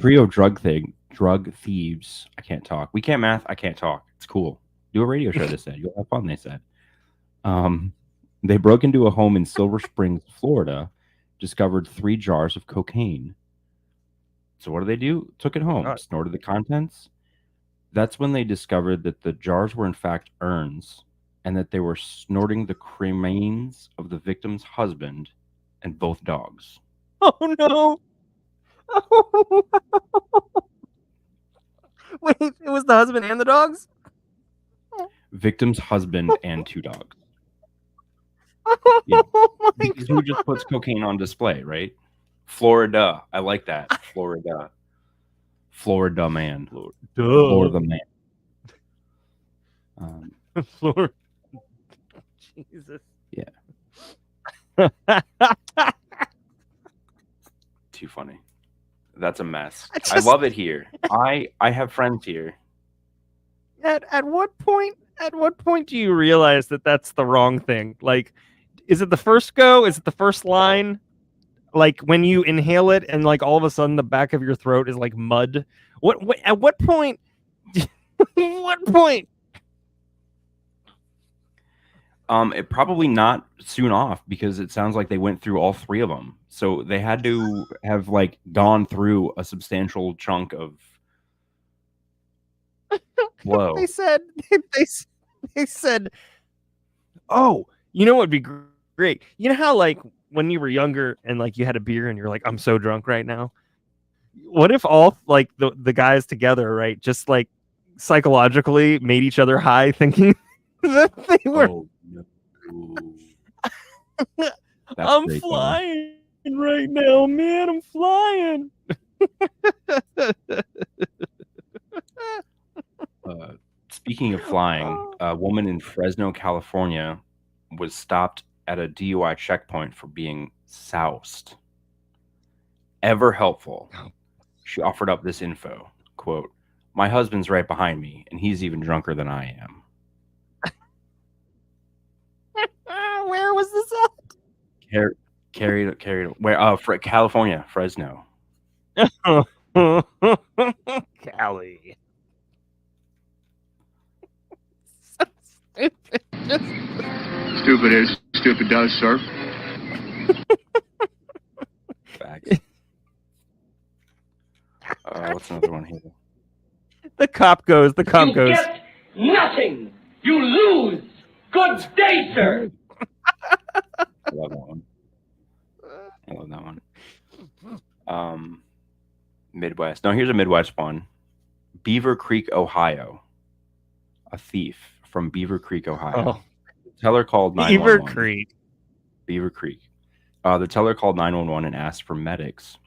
Trio drug thieves. I can't talk. We can't math. I can't talk. It's cool. Do a radio show. They said you'll have fun. They said. They broke into a home in Silver Springs, Florida, discovered 3 jars of cocaine. So what did they do? Took it home, God. snorted the contents. That's when they discovered that the jars were in fact urns and that they were snorting the cremains of the victim's husband and both dogs. Oh no! Wait, it was the husband and the dogs? Victim's husband and 2 dogs. Oh Yeah. my Because who just puts cocaine on display, right? Florida. I like that. Florida. Florida man. Florida man. Florida. Jesus. Yeah. Too funny. That's a mess. I love it here. I have friends here. At what point do you realize that that's the wrong thing? Like, is it the first go? Is it the first line? Like when you inhale it and like all of a sudden the back of your throat is like mud? What at what point? What point? It probably not soon off because it sounds like they went through all 3 of them. So they had to have like gone through a substantial chunk of blow. They said, oh, you know what would be great? You know how like when you were younger and like you had a beer and you're like, I'm so drunk right now. What if all like the guys together, right, just like psychologically made each other high, thinking that they were. Oh, no. I'm flying right now, man. I'm flying. Speaking of flying, a woman in Fresno, California, was stopped at a DUI checkpoint for being soused. Ever helpful. She offered up this info. Quote, "My husband's right behind me, and he's even drunker than I am." Where was this at? Carried. Where? California, Fresno. Cali. So stupid. Stupid is, stupid does, sir. Facts. What's another one here? The cop goes. You get nothing. You lose. Good day, sir. I love that one. Midwest. No, here's a Midwest one. Beaver Creek, Ohio. A thief from Beaver Creek, Ohio. Oh. The teller called 911. Beaver Creek. The teller called 911 and asked for medics.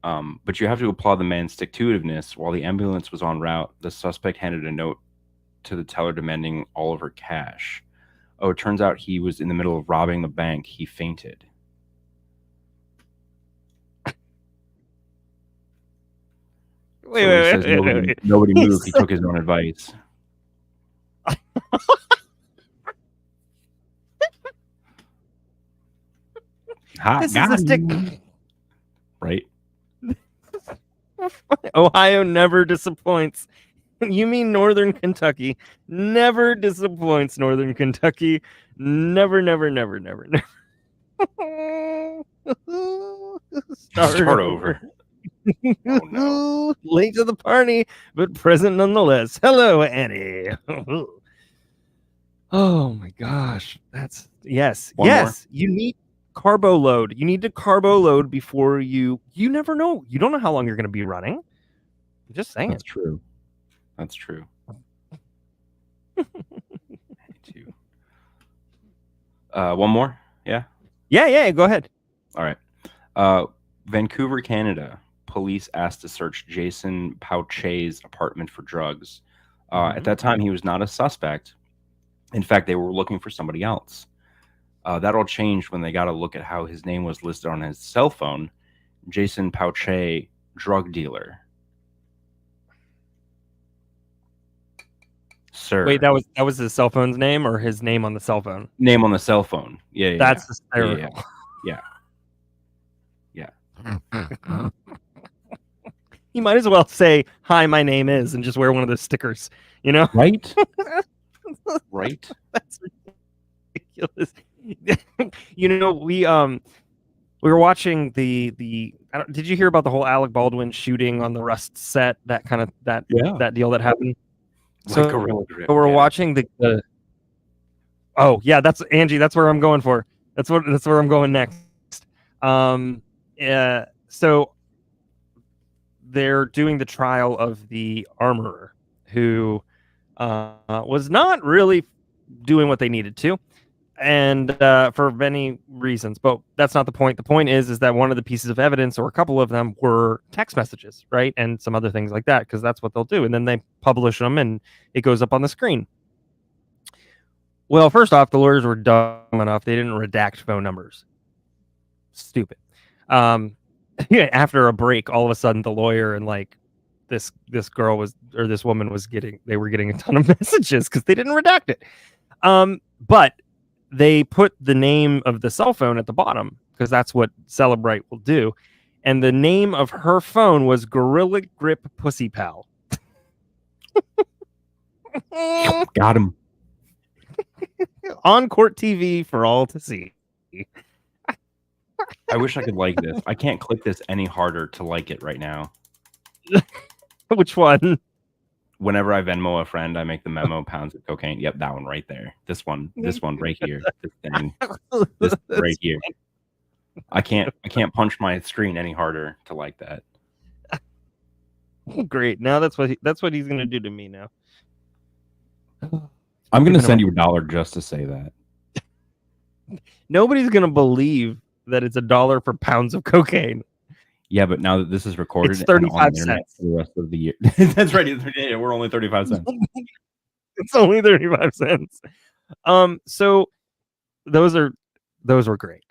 But you have to applaud the man's stick-to-itiveness. While the ambulance was en route, the suspect handed a note to the teller demanding all of her cash. Oh, it turns out he was in the middle of robbing the bank. He fainted. Wait. Nobody moved. He took his own advice. This is a stick. Right? Ohio never disappoints. You mean Northern Kentucky never disappoints. Northern Kentucky never. Start over. Oh, no. Late to the party, but present nonetheless. Hello, Annie. Oh my gosh. That's yes. One more. You need carbo load. You need to carbo load before you never know. You don't know how long you're going to be running. I'm just saying. That's true. One more? Yeah? Yeah, go ahead. All right. Vancouver, Canada. Police asked to search Jason Pauche's apartment for drugs. At that time, he was not a suspect. In fact, they were looking for somebody else. That all changed when they got a look at how his name was listed on his cell phone. Jason Pauche, drug dealer. Sir. Wait, that was his cell phone's name or his name on the cell phone? Name on the cell phone. Yeah. That's hysterical. Yeah. You might as well say, "Hi, my name is," and just wear one of those stickers, you know? Right? Right? That's ridiculous. We were watching the. Did you hear about the whole Alec Baldwin shooting on the Rust set? That kind of that deal that happened. Like Gorilla Grip. So we're watching the. Oh yeah, that's Angie. That's where I'm going for. That's where I'm going next. So they're doing the trial of the armorer who was not really doing what they needed to, and for many reasons. But that's not the point. The point is that one of the pieces of evidence, or a couple of them, were text messages, right, and some other things like that, because that's what they'll do, and then they publish them, and it goes up on the screen. Well, first off, the lawyers were dumb enough; they didn't redact phone numbers. Stupid. After a break, all of a sudden, the lawyer and like this girl was, or this woman was getting a ton of messages because they didn't redact it. But they put the name of the cell phone at the bottom because that's what Celebrite will do, and the name of her phone was Gorilla Grip Pussy Pal. Got him. On court TV for all to see. I wish I could like this. I can't click this any harder to like it right now. Which one? Whenever I Venmo a friend, I make the memo pounds of cocaine. Yep, that one right there. This one right here. This thing. This right here. I can't punch my screen any harder to like that. Great. Now that's what he's gonna do to me now. I'm gonna send you $1 just to say that. Nobody's gonna believe that it's $1 for pounds of cocaine. Yeah, but now that this is recorded, it's 35 cents for the rest of the year. That's right. Yeah, we're only 35 cents. It's only 35 cents. So those were great.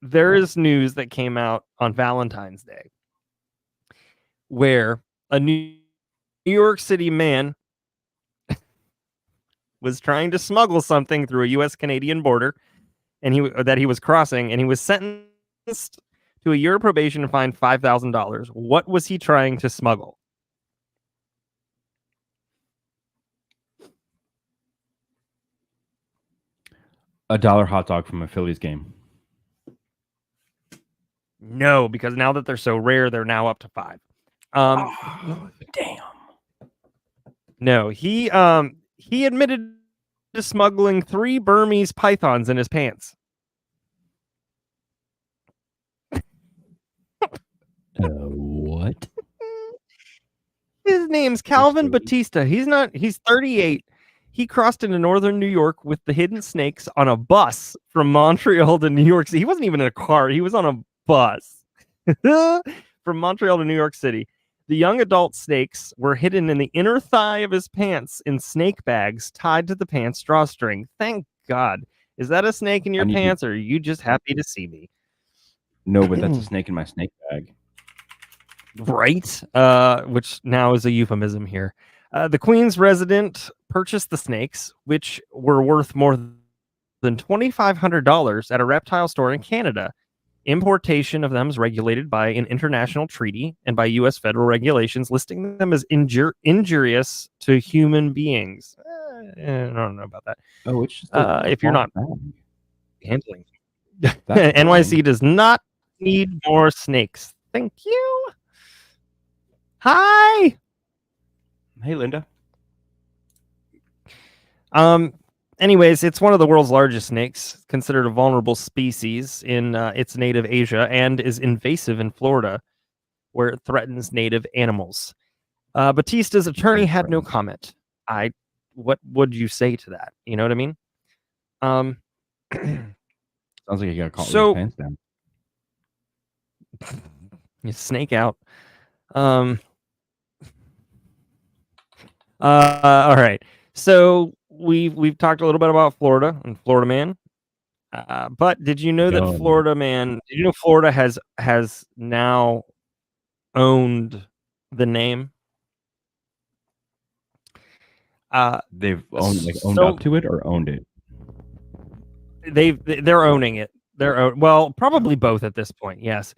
There is news that came out on Valentine's Day where a New York City man was trying to smuggle something through a U.S.-Canadian border, and he was crossing, and he was sentenced to a year of probation and fined $5,000. What was he trying to smuggle? $1 hot dog from a Phillies game. No, because now that they're so rare, they're now up to $5. Damn. No, he admitted to smuggling 3 Burmese pythons in his pants. What? His name's Calvin Batista. He's 38. He crossed into northern New York with the hidden snakes on a bus from Montreal to New York City. He wasn't even in a car. He was on a bus from Montreal to New York City. The young adult snakes were hidden in the inner thigh of his pants in snake bags tied to the pants drawstring. Thank God. Is that a snake in your pants, or are you just happy to see me? No, but that's a snake in my snake bag. Right, which now is a euphemism here. The Queen's resident purchased the snakes, which were worth more than $2,500 at a reptile store in Canada. Importation of them is regulated by an international treaty and by U.S. federal regulations, listing them as injurious to human beings. I don't know about that. Oh, it's just if you're not handling. NYC does not need more snakes. Thank you. Hi. Hey, Linda. Anyways, it's one of the world's largest snakes, considered a vulnerable species in its native Asia, and is invasive in Florida, where it threatens native animals. Batista's attorney had no comment. What would you say to that? You know what I mean? Sounds like you got to call his pants down. You snake out. All right. So we've talked a little bit about Florida and Florida Man. But did you know that Florida has now owned the name? They've owned up to it or owned it? They're owning it. Well, probably both at this point. Yes.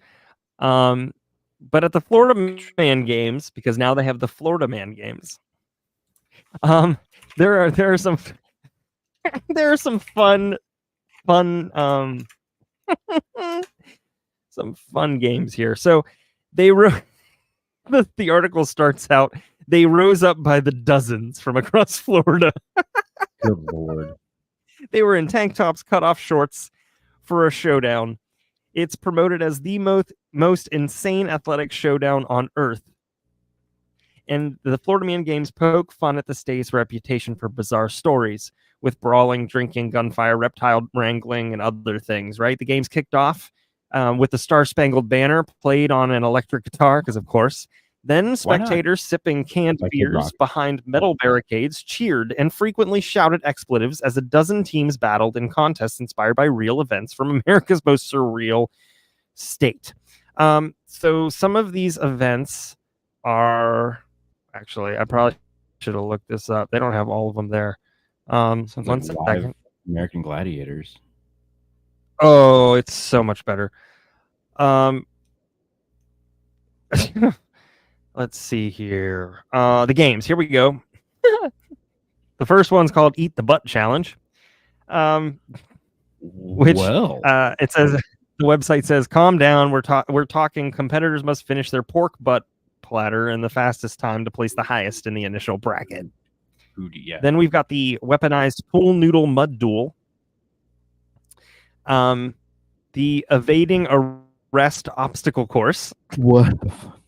But at the Florida Man games, because now they have the Florida Man games. There are some there are some fun some fun games here. So they the article starts out, they rose up by the dozens from across Florida. Good Lord. They were in tank tops, cut off shorts for a showdown. It's promoted as the most insane athletic showdown on earth. And the Florida Man Games poke fun at the state's reputation for bizarre stories, with brawling, drinking, gunfire, reptile wrangling, and other things, right? The games kicked off with the Star Spangled Banner played on an electric guitar, because of course. Then spectators sipping canned beers behind metal barricades cheered and frequently shouted expletives as a dozen teams battled in contests inspired by real events from America's most surreal state. So some of these events are... Actually, I probably should have looked this up. They don't have all of them there. Sounds one like live second. American Gladiators. Oh, it's so much better. Let's see here. The games. Here we go. The first one's called Eat the Butt Challenge. Which it says, the website says, calm down. We're talking competitors must finish their pork butt platter in the fastest time to place the highest in the initial bracket. Yeah. Then we've got the weaponized pool noodle mud duel. The evading arrest obstacle course. What the fuck?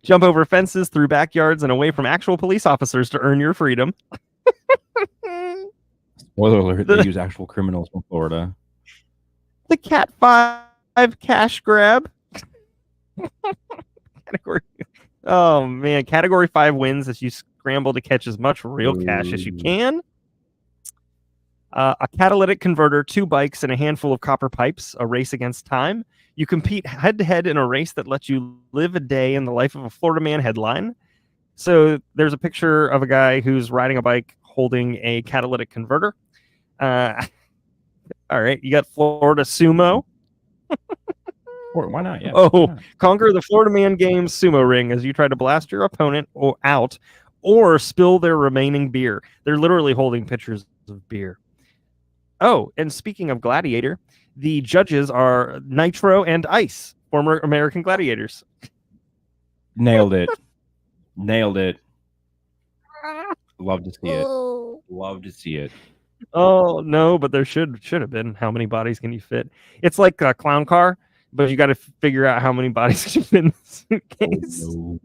Jump over fences, through backyards, and away from actual police officers to earn your freedom. Spoiler alert, they use actual criminals from Florida. The Cat 5 cash grab. Oh man, category 5 wins as you scramble to catch as much real cash as you can. A catalytic converter, 2 bikes, and a handful of copper pipes, a race against time. You compete head-to-head in a race that lets you live a day in the life of a Florida man headline. So there's a picture of a guy who's riding a bike holding a catalytic converter. All right, you got Florida Sumo. Why not? Yeah. Oh, not? Conquer the Florida Man Games sumo ring as you try to blast your opponent out or spill their remaining beer. They're literally holding pitchers of beer. Oh, and speaking of Gladiator, the judges are Nitro and Ice, former American Gladiators. Nailed it. Nailed it. Love to see it. Love to see it. Oh, no, but there should have been. How many bodies can you fit? It's like a clown car, but you got to figure out how many bodies can fit in the suitcase. Oh,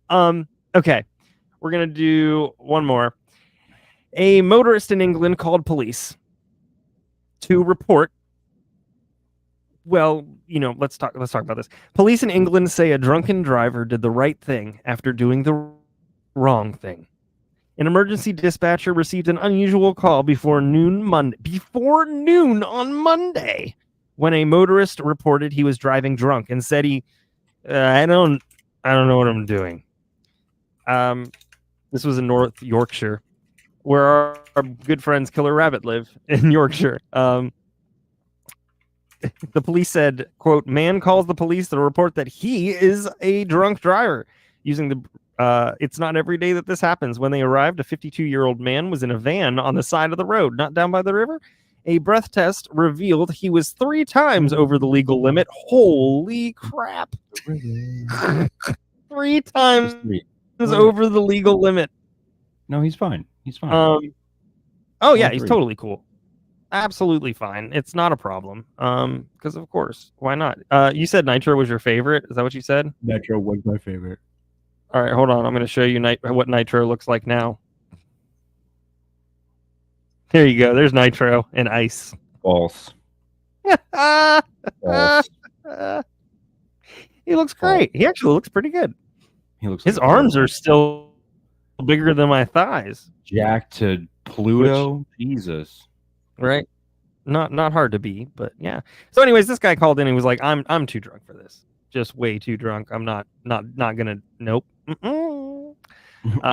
no. Okay, we're going to do one more. A motorist in England called police to report. Well, let's talk about this. Police in England say a drunken driver did the right thing after doing the wrong thing. An emergency dispatcher received an unusual call before noon on Monday, when a motorist reported he was driving drunk and said I don't know what I'm doing. This was in North Yorkshire, where our good friends Killer Rabbit live in Yorkshire. The police said, quote, man calls the police to report that he is a drunk driver. Using the it's not every day that this happens. When they arrived, a 52-year-old man was in a van on the side of the road, not down by the river. A breath test revealed he was 3 times over the legal limit. Holy crap. 3 times over the legal limit. No, he's fine. He's fine. Oh, yeah, he's totally cool. Absolutely fine. It's not a problem. Because, of course, why not? You said Nitro was your favorite. Is that what you said? Nitro was my favorite. All right, hold on. I'm going to show you what Nitro looks like now. There you go. There's Nitro and Ice. False. False. He looks great. He actually looks pretty good. His arms are still bigger than my thighs. Jack to Pluto. Jesus. Right? Not hard to be, but yeah. So anyways, this guy called in and he was like, I'm too drunk for this. Just way too drunk. I'm not gonna nope. Nope.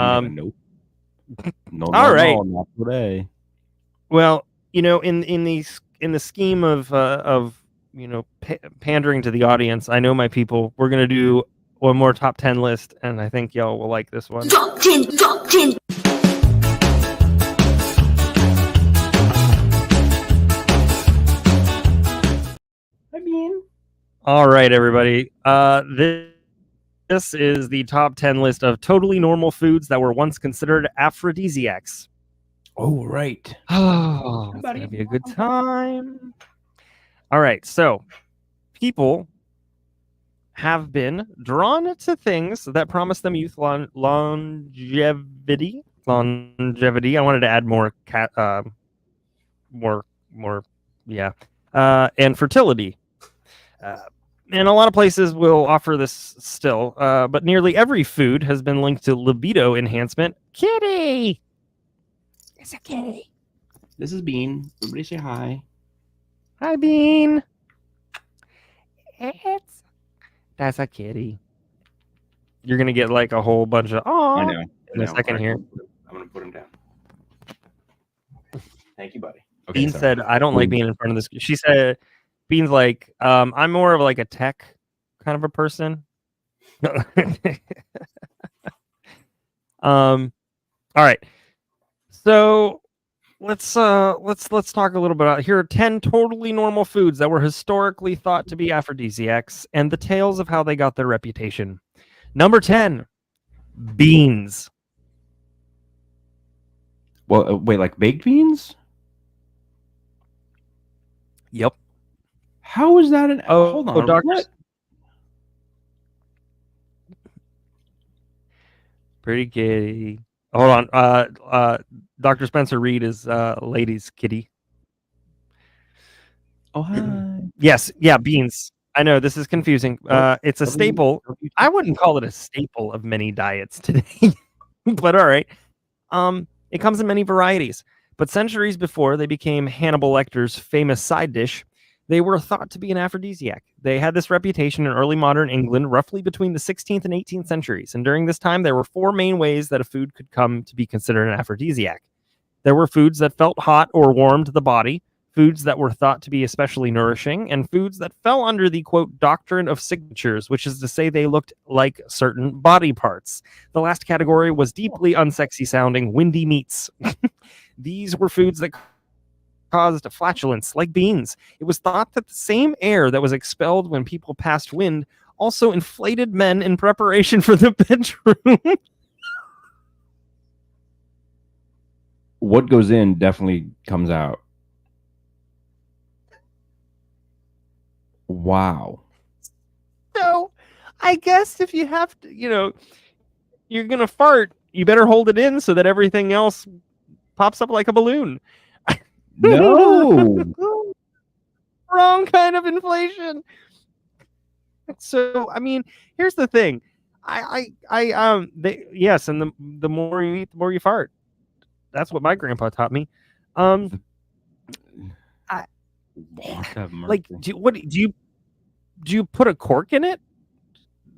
No, all right. No, not today. Well, in the scheme of pandering to the audience, I know my people, we're gonna do one more top 10 list, and I think y'all will like this one. Top 10, top 10. I mean, All right, everybody. This is the top 10 list of totally normal foods that were once considered aphrodisiacs. oh right. Oh, it's gonna be a good time. All right, so people have been drawn to things that promise them youth, longevity. I wanted to add more and fertility. And a lot of places will offer this still, but nearly every food has been linked to libido enhancement. Kitty! It's a kitty. This is Bean. Everybody say hi. Hi, Bean. That's a kitty. You're going to get like a whole bunch of, I know. in a second here. I'm going to put him down. Thank you, buddy. Okay, Bean said, I don't like being in front of this. She said, Bean's like, I'm more of like a tech kind of a person. All right. So let's talk a little bit about, here are 10 totally normal foods that were historically thought to be aphrodisiacs and the tales of how they got their reputation. Number 10, beans. Well, wait, like baked beans? Yep. How is that an? Oh, hold on. Dr. What? Pretty kitty. Hold on. Dr. Spencer Reed is ladies' kitty. Oh, hi. Yes, yeah, beans. I know this is confusing. It's a staple. I wouldn't call it a staple of many diets today, but all right. It comes in many varieties. But centuries before they became Hannibal Lecter's famous side dish, they were thought to be an aphrodisiac. They had this reputation in early modern England, roughly between the 16th and 18th centuries. And during this time, there were four main ways that a food could come to be considered an aphrodisiac. There were foods that felt hot or warmed the body, foods that were thought to be especially nourishing, and foods that fell under the, quote, doctrine of signatures, which is to say they looked like certain body parts. The last category was deeply unsexy sounding windy meats. These were foods that caused flatulence, like beans. It was thought that the same air that was expelled when people passed wind also inflated men in preparation for the bedroom. What goes in definitely comes out. Wow. So, I guess if you have to, you're going to fart, you better hold it in so that everything else pops up like a balloon. No. Wrong kind of inflation. So, I mean, here's the thing. Yes, and the more you eat, the more you fart. That's what my grandpa taught me. Like, do you put a cork in it?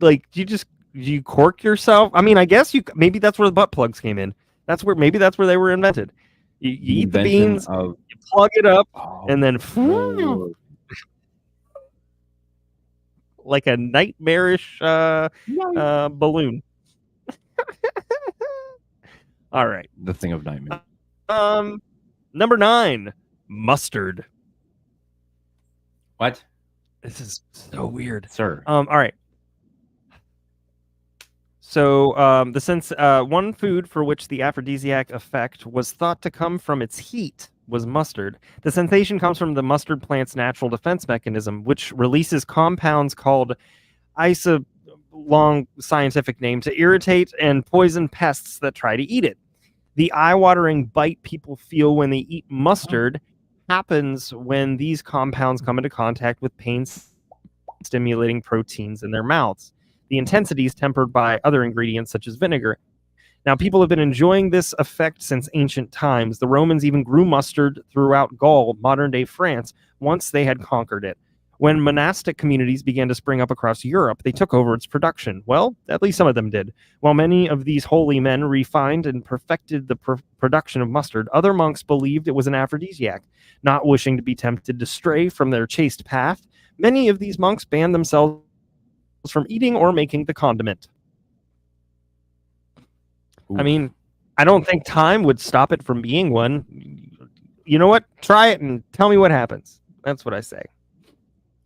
Like, do you cork yourself? I mean, I guess maybe that's where the butt plugs came in. Maybe that's where they were invented. You eat the beans, you plug it up, and then like a nightmarish balloon. All right. The thing of nightmare. Number 9, mustard. What? This is so weird, sir. All right. So, one food for which the aphrodisiac effect was thought to come from its heat was mustard. The sensation comes from the mustard plant's natural defense mechanism, which releases compounds called long scientific name, to irritate and poison pests that try to eat it. The eye-watering bite people feel when they eat mustard happens when these compounds come into contact with pain-stimulating proteins in their mouths. The intensity is tempered by other ingredients such as vinegar. Now, people have been enjoying this effect since ancient times. The Romans even grew mustard throughout Gaul, modern-day France, once they had conquered it. When monastic communities began to spring up across Europe, they took over its production. Well, at least some of them did. While many of these holy men refined and perfected the production of mustard, other monks believed it was an aphrodisiac. Not wishing to be tempted to stray from their chaste path, many of these monks banned themselves from eating or making the condiment. Ooh. I mean, I don't think time would stop it from being one. You know what? Try it and tell me what happens. That's what I say.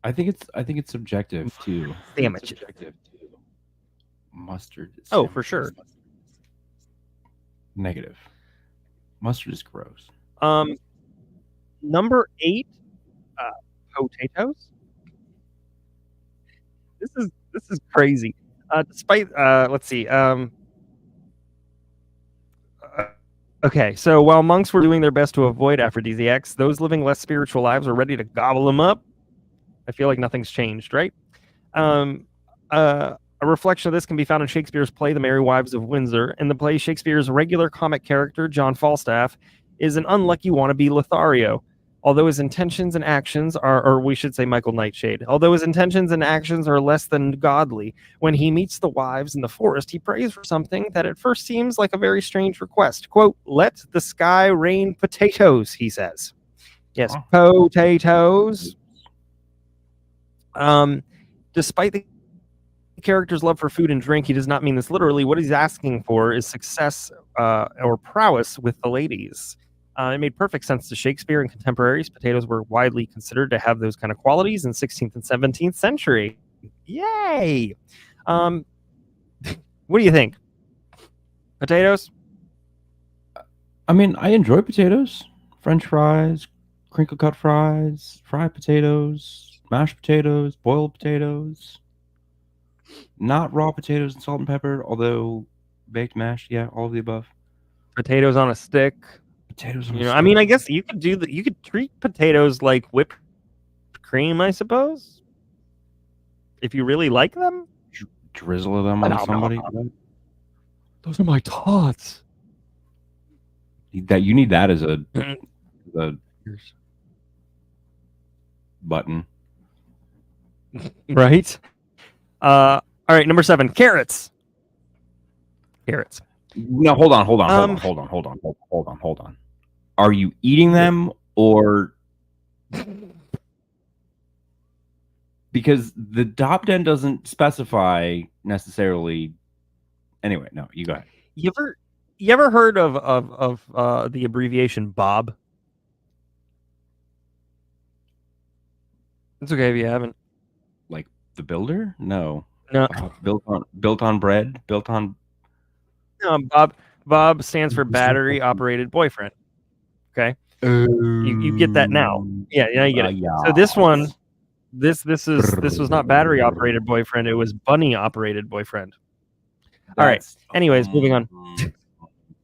I think it's subjective too. Sandwich. Mustard. Oh, for sure. Negative. Mustard is gross. Number 8, potatoes. This is crazy. Despite let's see. Okay, so while monks were doing their best to avoid aphrodisiacs, those living less spiritual lives were ready to gobble them up. I feel like nothing's changed, right? A reflection of this can be found in Shakespeare's play, The Merry Wives of Windsor. In the play, Shakespeare's regular comic character, John Falstaff, is an unlucky wannabe Lothario. Although his intentions and actions are, or we should say Michael Nightshade, although his intentions and actions are less than godly, when he meets the wives in the forest, he prays for something that at first seems like a very strange request. Quote, "Let the sky rain potatoes," he says. Yes, potatoes. Despite the character's love for food and drink, he does not mean this literally. What he's asking for is success or prowess with the ladies. It made perfect sense to Shakespeare and contemporaries. Potatoes were widely considered to have those kind of qualities in 16th and 17th century. Yay! What do you think? Potatoes? I mean, I enjoy potatoes. French fries, crinkle cut fries, fried potatoes, mashed potatoes, boiled potatoes. Not raw potatoes and salt and pepper, although baked mashed, yeah, all of the above. Potatoes on a stick. Potatoes on a You know, stick. I mean, I guess you could do that. You could treat potatoes like whipped cream, I suppose, if you really like them. Drizzle them on somebody. Those are my thoughts. That you need that as a button. Right? All right, number 7, carrots. Carrots. No, hold on. Are you eating them or because the top 10 doesn't specify necessarily? Anyway, no, you go ahead. You ever heard of the abbreviation Bob? It's okay if you haven't. Like the builder? No. No. Built on bread, built on Bob stands for battery operated boyfriend. Okay. You get that now. Yeah, you get it. Yeah. So this one, this was not battery operated boyfriend, it was bunny operated boyfriend. All right. Anyways, moving on.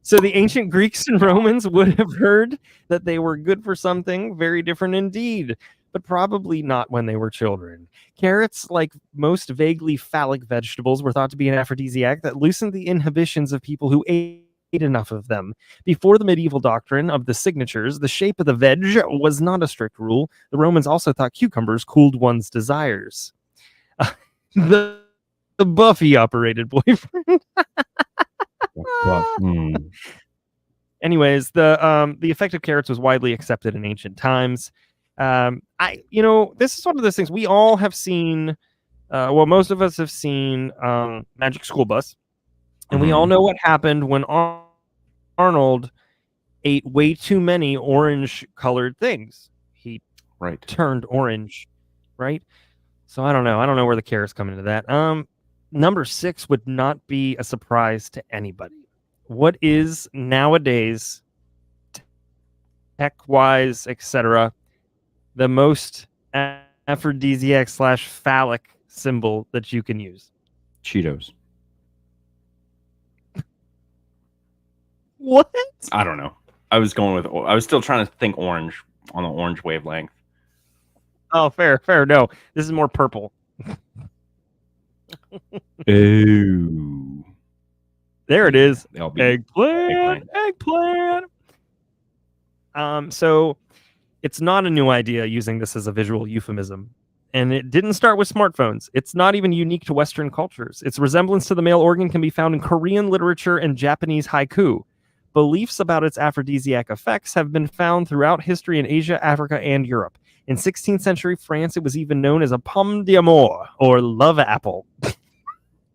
So the ancient Greeks and Romans would have heard that they were good for something very different indeed, but probably not when they were children. Carrots, like most vaguely phallic vegetables, were thought to be an aphrodisiac that loosened the inhibitions of people who ate enough of them. Before the medieval doctrine of the signatures, the shape of the veg was not a strict rule. The Romans also thought cucumbers cooled one's desires. The Buffy operated boyfriend. Anyways, the effect of carrots was widely accepted in ancient times. This is one of those things we all have seen. Most of us have seen Magic School Bus, and we all know what happened when Arnold ate way too many orange-colored things. He turned orange, right? So I don't know where the carrots come into that. Number 6 would not be a surprise to anybody. What is nowadays, tech-wise, etc., the most aphrodisiac / phallic symbol that you can use? Cheetos. What? I don't know. I was still trying to think orange on the orange wavelength. Oh, fair. No, this is more purple. Ooh. There it is. Eggplant. So it's not a new idea using this as a visual euphemism. And it didn't start with smartphones. It's not even unique to Western cultures. Its resemblance to the male organ can be found in Korean literature and Japanese haiku. Beliefs about its aphrodisiac effects have been found throughout history in Asia, Africa, and Europe. In 16th century France, it was even known as a pomme d'amour, or love apple.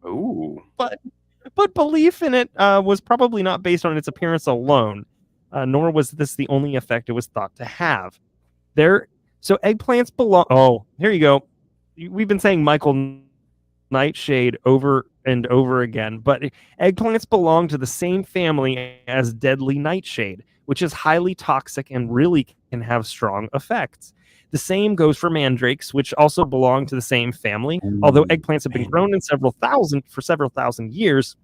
Ooh. But belief in it was probably not based on its appearance alone, nor was this the only effect it was thought to have. So eggplants belong. Oh, here you go. We've been saying Michael Nightshade over and over again, but eggplants belong to the same family as deadly nightshade, which is highly toxic and really can have strong effects. The same goes for mandrakes, which also belong to the same family. Although eggplants have been grown in several thousand years,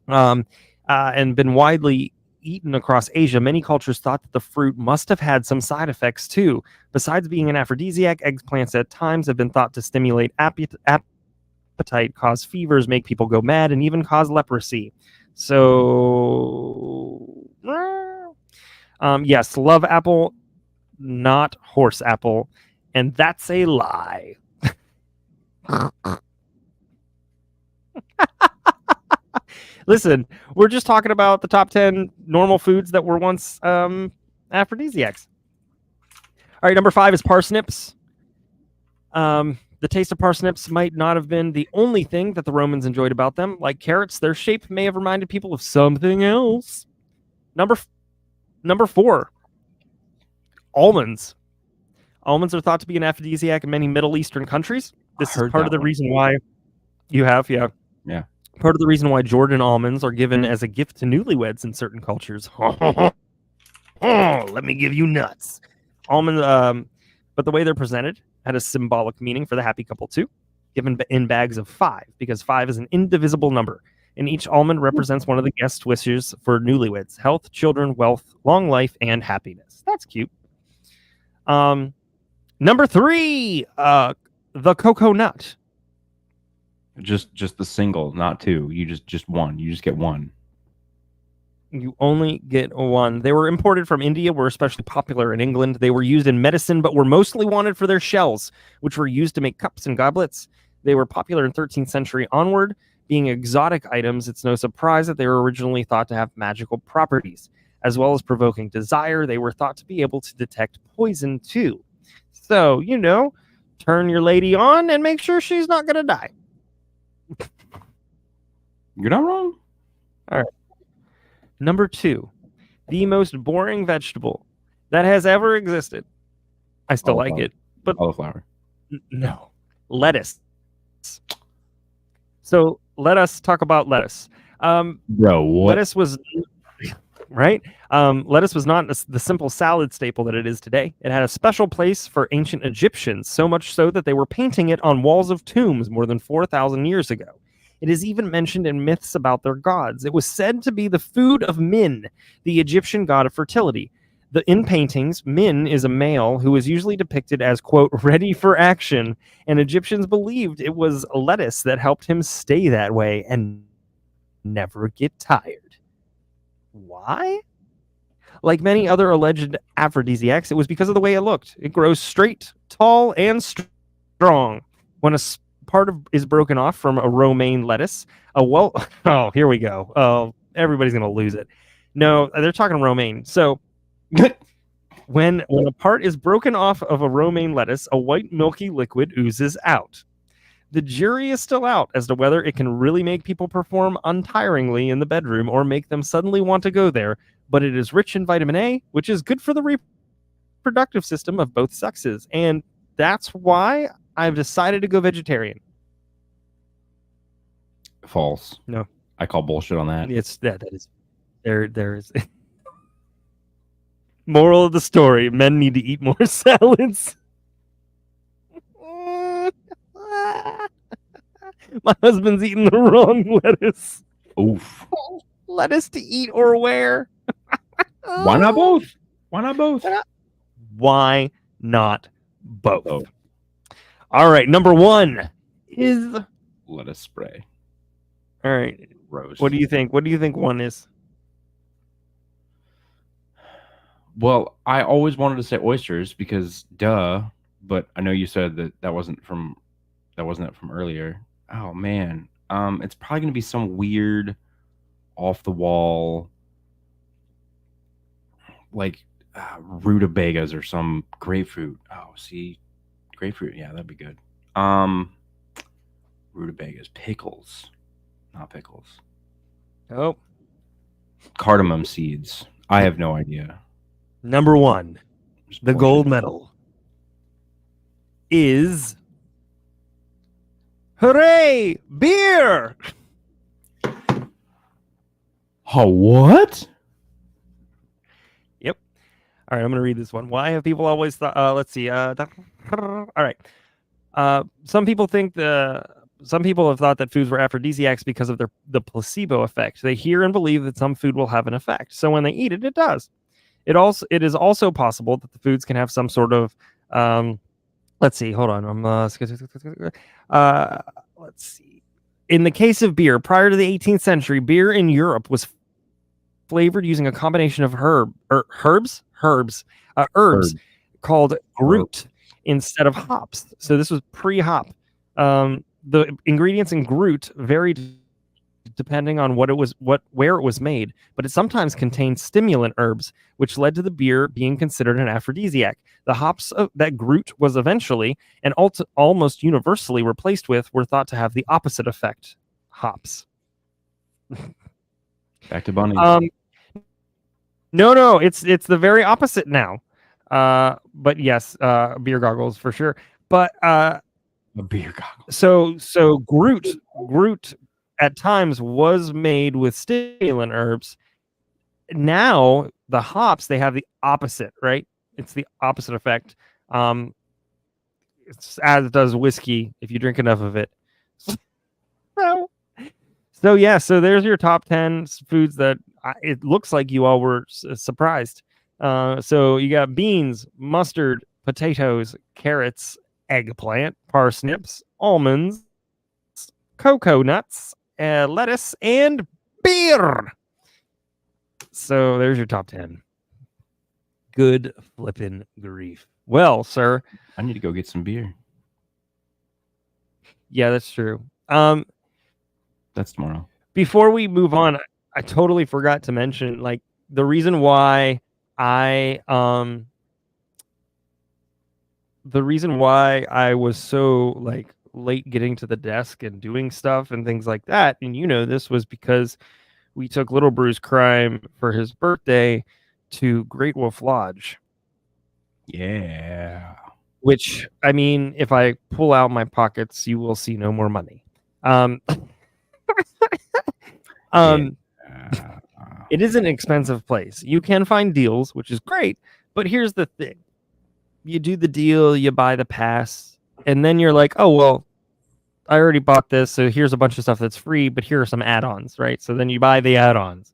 and been widely eaten across Asia, many cultures thought that the fruit must have had some side effects too. Besides being an aphrodisiac, eggplants at times have been thought to stimulate appetite, cause fevers, make people go mad, and even cause leprosy. So, yes, love apple, not horse apple, and that's a lie. Listen, we're just talking about the top 10 normal foods that were once aphrodisiacs. All right, number 5 is parsnips. The taste of parsnips might not have been the only thing that the Romans enjoyed about them. Like carrots, their shape may have reminded people of something else. Number 4, almonds. Almonds are thought to be an aphrodisiac in many Middle Eastern countries. This is part of the reason why you have, yeah. Part of the reason why Jordan almonds are given as a gift to newlyweds in certain cultures. Let me give you nuts. Almond, but the way they're presented had a symbolic meaning for the happy couple too, given in bags of 5, because 5 is an indivisible number, and each almond represents one of the guest wishes for newlyweds: health, children, wealth, long life, and happiness. That's cute. Number 3, the cocoa nut. Just the single, not 2. You just one. You just get one. You only get one. They were imported from India, were especially popular in England. They were used in medicine, but were mostly wanted for their shells, which were used to make cups and goblets. They were popular in 13th century onward. Being exotic items, it's no surprise that they were originally thought to have magical properties. As well as provoking desire, they were thought to be able to detect poison too. So, turn your lady on and make sure she's not going to die. You're not wrong. All right. Number 2, the most boring vegetable that has ever existed. I still like it, but cauliflower. No, lettuce. So let us talk about lettuce. Bro, what? Lettuce was right. Lettuce was not the simple salad staple that it is today. It had a special place for ancient Egyptians, so much so that they were painting it on walls of tombs more than 4,000 years ago. It is even mentioned in myths about their gods. It was said to be the food of Min, the Egyptian god of fertility. In paintings, Min is a male who is usually depicted as, quote, ready for action, and Egyptians believed it was lettuce that helped him stay that way and never get tired. Why? Like many other alleged aphrodisiacs, it was because of the way it looked. It grows straight, tall, and strong. When a part is broken off from a romaine lettuce, oh, here we go. Oh, everybody's gonna lose it. No, they're talking romaine. So when a part is broken off of a romaine lettuce, a white milky liquid oozes out. The jury is still out as to whether it can really make people perform untiringly in the bedroom or make them suddenly want to go there, but it is rich in vitamin A, which is good for the reproductive system of both sexes, and that's why I've decided to go vegetarian. False. No. I call bullshit on that. It's that is there is moral of the story: men need to eat more salads. My husband's eating the wrong lettuce. Oof. Lettuce to eat or wear. Why not both? Why not both? Why not both? Oh. All right, number 1 is lettuce spray. All right, roast. What do you think? What do you think 1 is? Well, I always wanted to say oysters because duh, but I know you said that wasn't it from earlier. Oh man. It's probably going to be some weird off the wall, like rutabagas or some grapefruit. Oh, see, grapefruit. Yeah, that'd be good. Rutabagas, pickles, not pickles. Oh, Cardamom seeds. I have no idea. number one, Just the bullshit. gold medal is hooray, beer. Oh, what? Yep. All right, I'm gonna read this one. Why have people always thought? Let's see. All right. Some people have thought that foods were aphrodisiacs because of the placebo effect. They hear and believe that some food will have an effect, so when they eat it, it does. It is also possible that the foods can have some sort of let's see. Hold on. Let's see. In the case of beer, prior to the 18th century, beer in Europe was flavored using a combination of herbs called Groot instead of hops. So this was pre-hop. The ingredients in Groot varied depending on where it was made, but it sometimes contained stimulant herbs, which led to the beer being considered an aphrodisiac. The hops that Groot was eventually and almost universally replaced with were thought to have the opposite effect. Hops. Back to bunnies. No, it's the very opposite now. But yes, beer goggles for sure. But A beer goggle. so Groot at times was made with stimulant herbs. Now the hops, they have the opposite, right? It's the opposite effect. It's, as does whiskey if you drink enough of it. So yeah, so there's your top 10 foods that it looks like you all were surprised. So you got beans, mustard, potatoes, carrots, eggplant, parsnips, almonds, cocoa nuts, lettuce, and beer. So there's your top 10. Good flippin' grief. Well, sir. I need to go get some beer. Yeah, that's true. That's tomorrow. Before we move on, I totally forgot to mention, like, the reason why I was so like late getting to the desk and doing stuff and things like that, and this was because we took Little Bruce Crime for his birthday to Great Wolf Lodge. Yeah. Which, I mean, if I pull out my pockets, you will see no more money. It is an expensive place. You can find deals, which is great, but here's the thing. You do the deal, you buy the pass, and then you're like, oh, well, I already bought this, so here's a bunch of stuff that's free, but here are some add-ons, right? So then you buy the add-ons.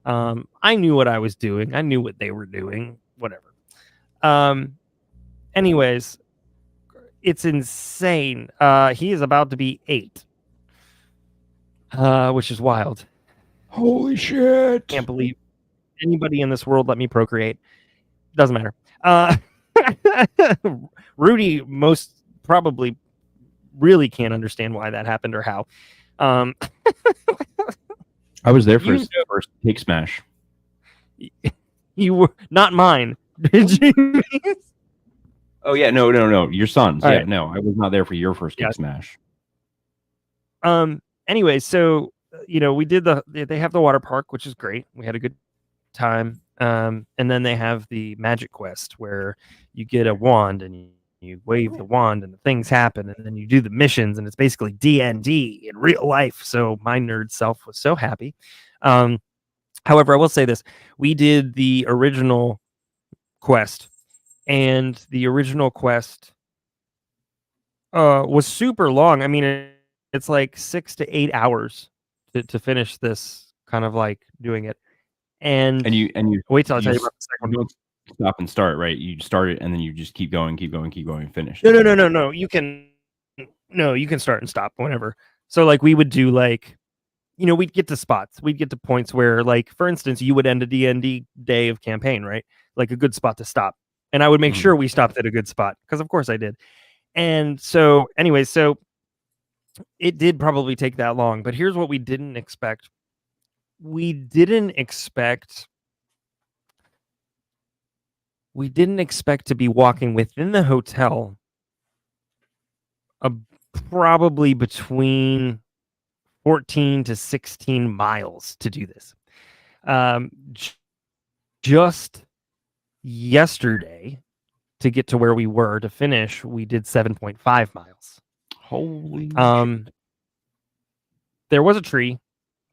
I knew what I was doing. I knew what they were doing, whatever. Anyways, it's insane. He is about to be 8, which is wild. Holy shit. Can't believe anybody in this world let me procreate. Doesn't matter. Rudy most probably really can't understand why that happened or how. I was there for his first cake smash. You were not mine. Did you? Oh yeah, no. Your son's. All yeah, right. no, I was not there for your first cake Yeah. smash. Anyway, so we did they have the water park, which is great. We had a good time. And then they have the Magic Quest where you get a wand and you wave the wand and the things happen, and then you do the missions, and it's basically D&D in real life. So my nerd self was so happy. However, I will say this: we did the original quest, and the original quest was super long. I mean, it's like 6 to 8 hours to finish this, kind of like doing it. And you wait till I tell you about the second you one. don't stop and start, right? You start it and then you just keep going, finish. No. You can start and stop whenever. So like we would do like, we'd get to spots. We'd get to points where, like, for instance, you would end a D&D day of campaign, right? Like a good spot to stop. And I would make sure we stopped at a good spot, because of course I did. And so anyway, so it did probably take that long, but here's what we didn't expect. We didn't expect we didn't expect to be walking within the hotel probably between 14 to 16 miles to do this. Just yesterday, to get to where we were to finish, we did 7.5 miles. Holy shit. There was a tree,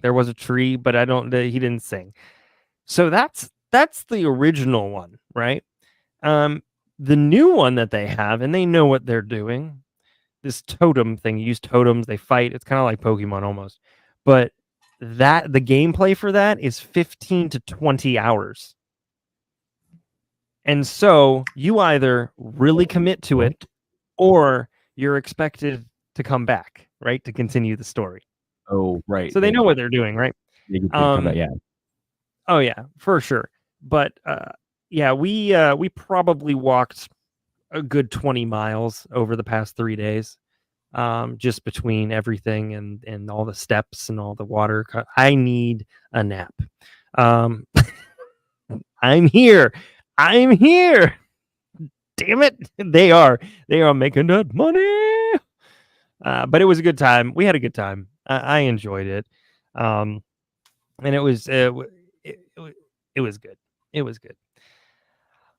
but he didn't sing. So that's the original one, right? The new one that they have, and they know what they're doing. This totem thing, you use totems, they fight. It's kind of like Pokemon almost, but the gameplay for that is 15 to 20 hours. And so you either really commit to it, or you're expected to come back, right, to continue the story. Oh, right. So they know what they're doing, right? Yeah. Oh yeah, for sure. But yeah, we probably walked a good 20 miles over the past 3 days, just between everything and all the steps and all the water. I need a nap. I'm here. Damn it. They are making that money. But it was a good time. We had a good time. I enjoyed it. And it was good. It was good.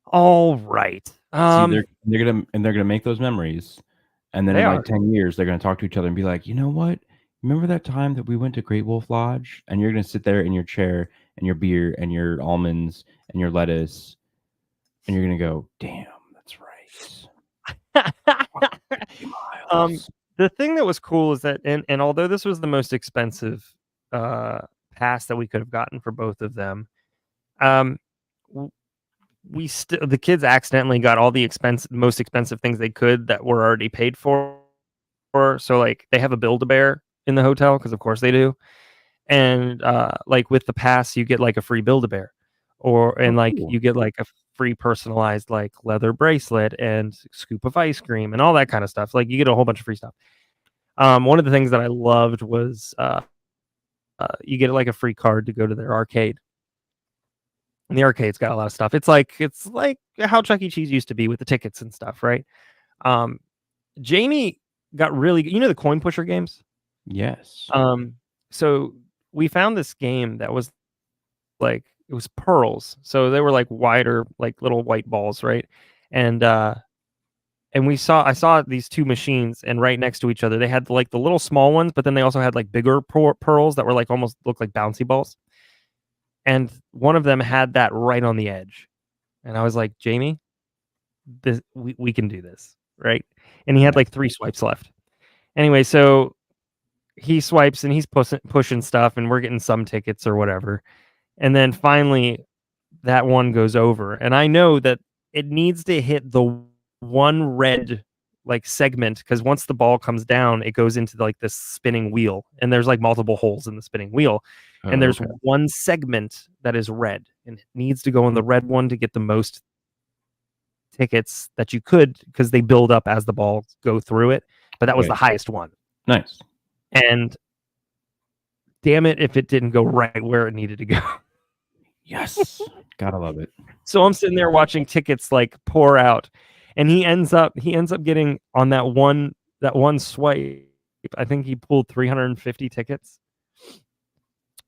All right. See, they're gonna make those memories, and then in like 10 years, they're gonna talk to each other and be like, you know what? Remember that time that we went to Great Wolf Lodge? And you're gonna sit there in your chair and your beer and your almonds and your lettuce, and you're gonna go, damn, that's right. The thing that was cool is that, and although this was the most expensive pass that we could have gotten for both of them, the kids accidentally got all the most expensive things they could that were already paid for. So like they have a Build-A-Bear in the hotel, because of course they do. And like with the pass, you get like a free Build-A-Bear, you get like a free personalized like leather bracelet and scoop of ice cream and all that kind of stuff. Like you get a whole bunch of free stuff. One of the things that I loved was you get like a free card to go to their arcade. And the arcade's got a lot of stuff. It's like how Chuck E. Cheese used to be with the tickets and stuff, right? Jamie got really, the coin pusher games? Yes. So we found this game that was like, it was pearls. So they were like wider, like little white balls, right? And I saw these two machines, and right next to each other, they had like the little small ones, but then they also had like bigger pearls that were like almost looked like bouncy balls. And one of them had that right on the edge. And I was like, Jamie, we can do this, right? And he had like 3 swipes left. Anyway, so he swipes and he's pushing stuff, and we're getting some tickets or whatever. And then finally that one goes over. And I know that it needs to hit the one red like segment, because once the ball comes down, it goes into like this spinning wheel, and there's like multiple holes in the spinning wheel. And there's one segment that is red, and it needs to go in the red one to get the most tickets that you could, because they build up as the balls go through it. But that was the highest one. Nice. And damn it if it didn't go right where it needed to go. Yes. Gotta love it. So I'm sitting there watching tickets like pour out, and he ends up getting on that one swipe. I think he pulled 350 tickets.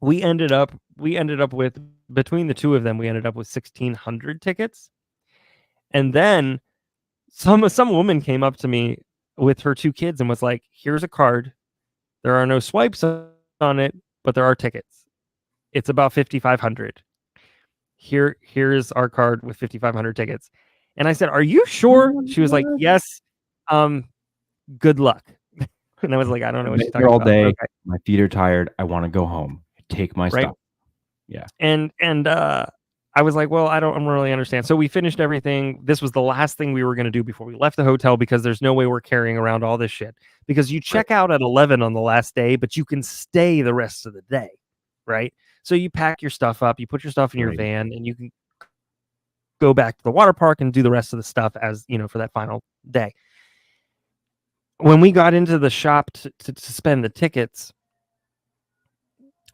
We ended up with, between the two of them, we ended up with 1,600 tickets. And then some woman came up to me with her 2 kids and was like, here's a card. There are no swipes on it, but there are tickets. It's about 5,500. Here's our card with 5,500 tickets. And I said, are you sure? She was like, yes. Good luck. And I was like, I don't know what she's talking all about. day. Okay. My feet are tired. I want to go home. Take my stuff. Yeah. And I was like, well, I don't really understand. So we finished everything. This was the last thing we were going to do before we left the hotel, because there's no way we're carrying around all this shit, because you check out at 11 on the last day, but you can stay the rest of the day. Right. So you pack your stuff up, you put your stuff in your van, and you can go back to the water park and do the rest of the stuff as, for that final day. When we got into the shop to spend the tickets,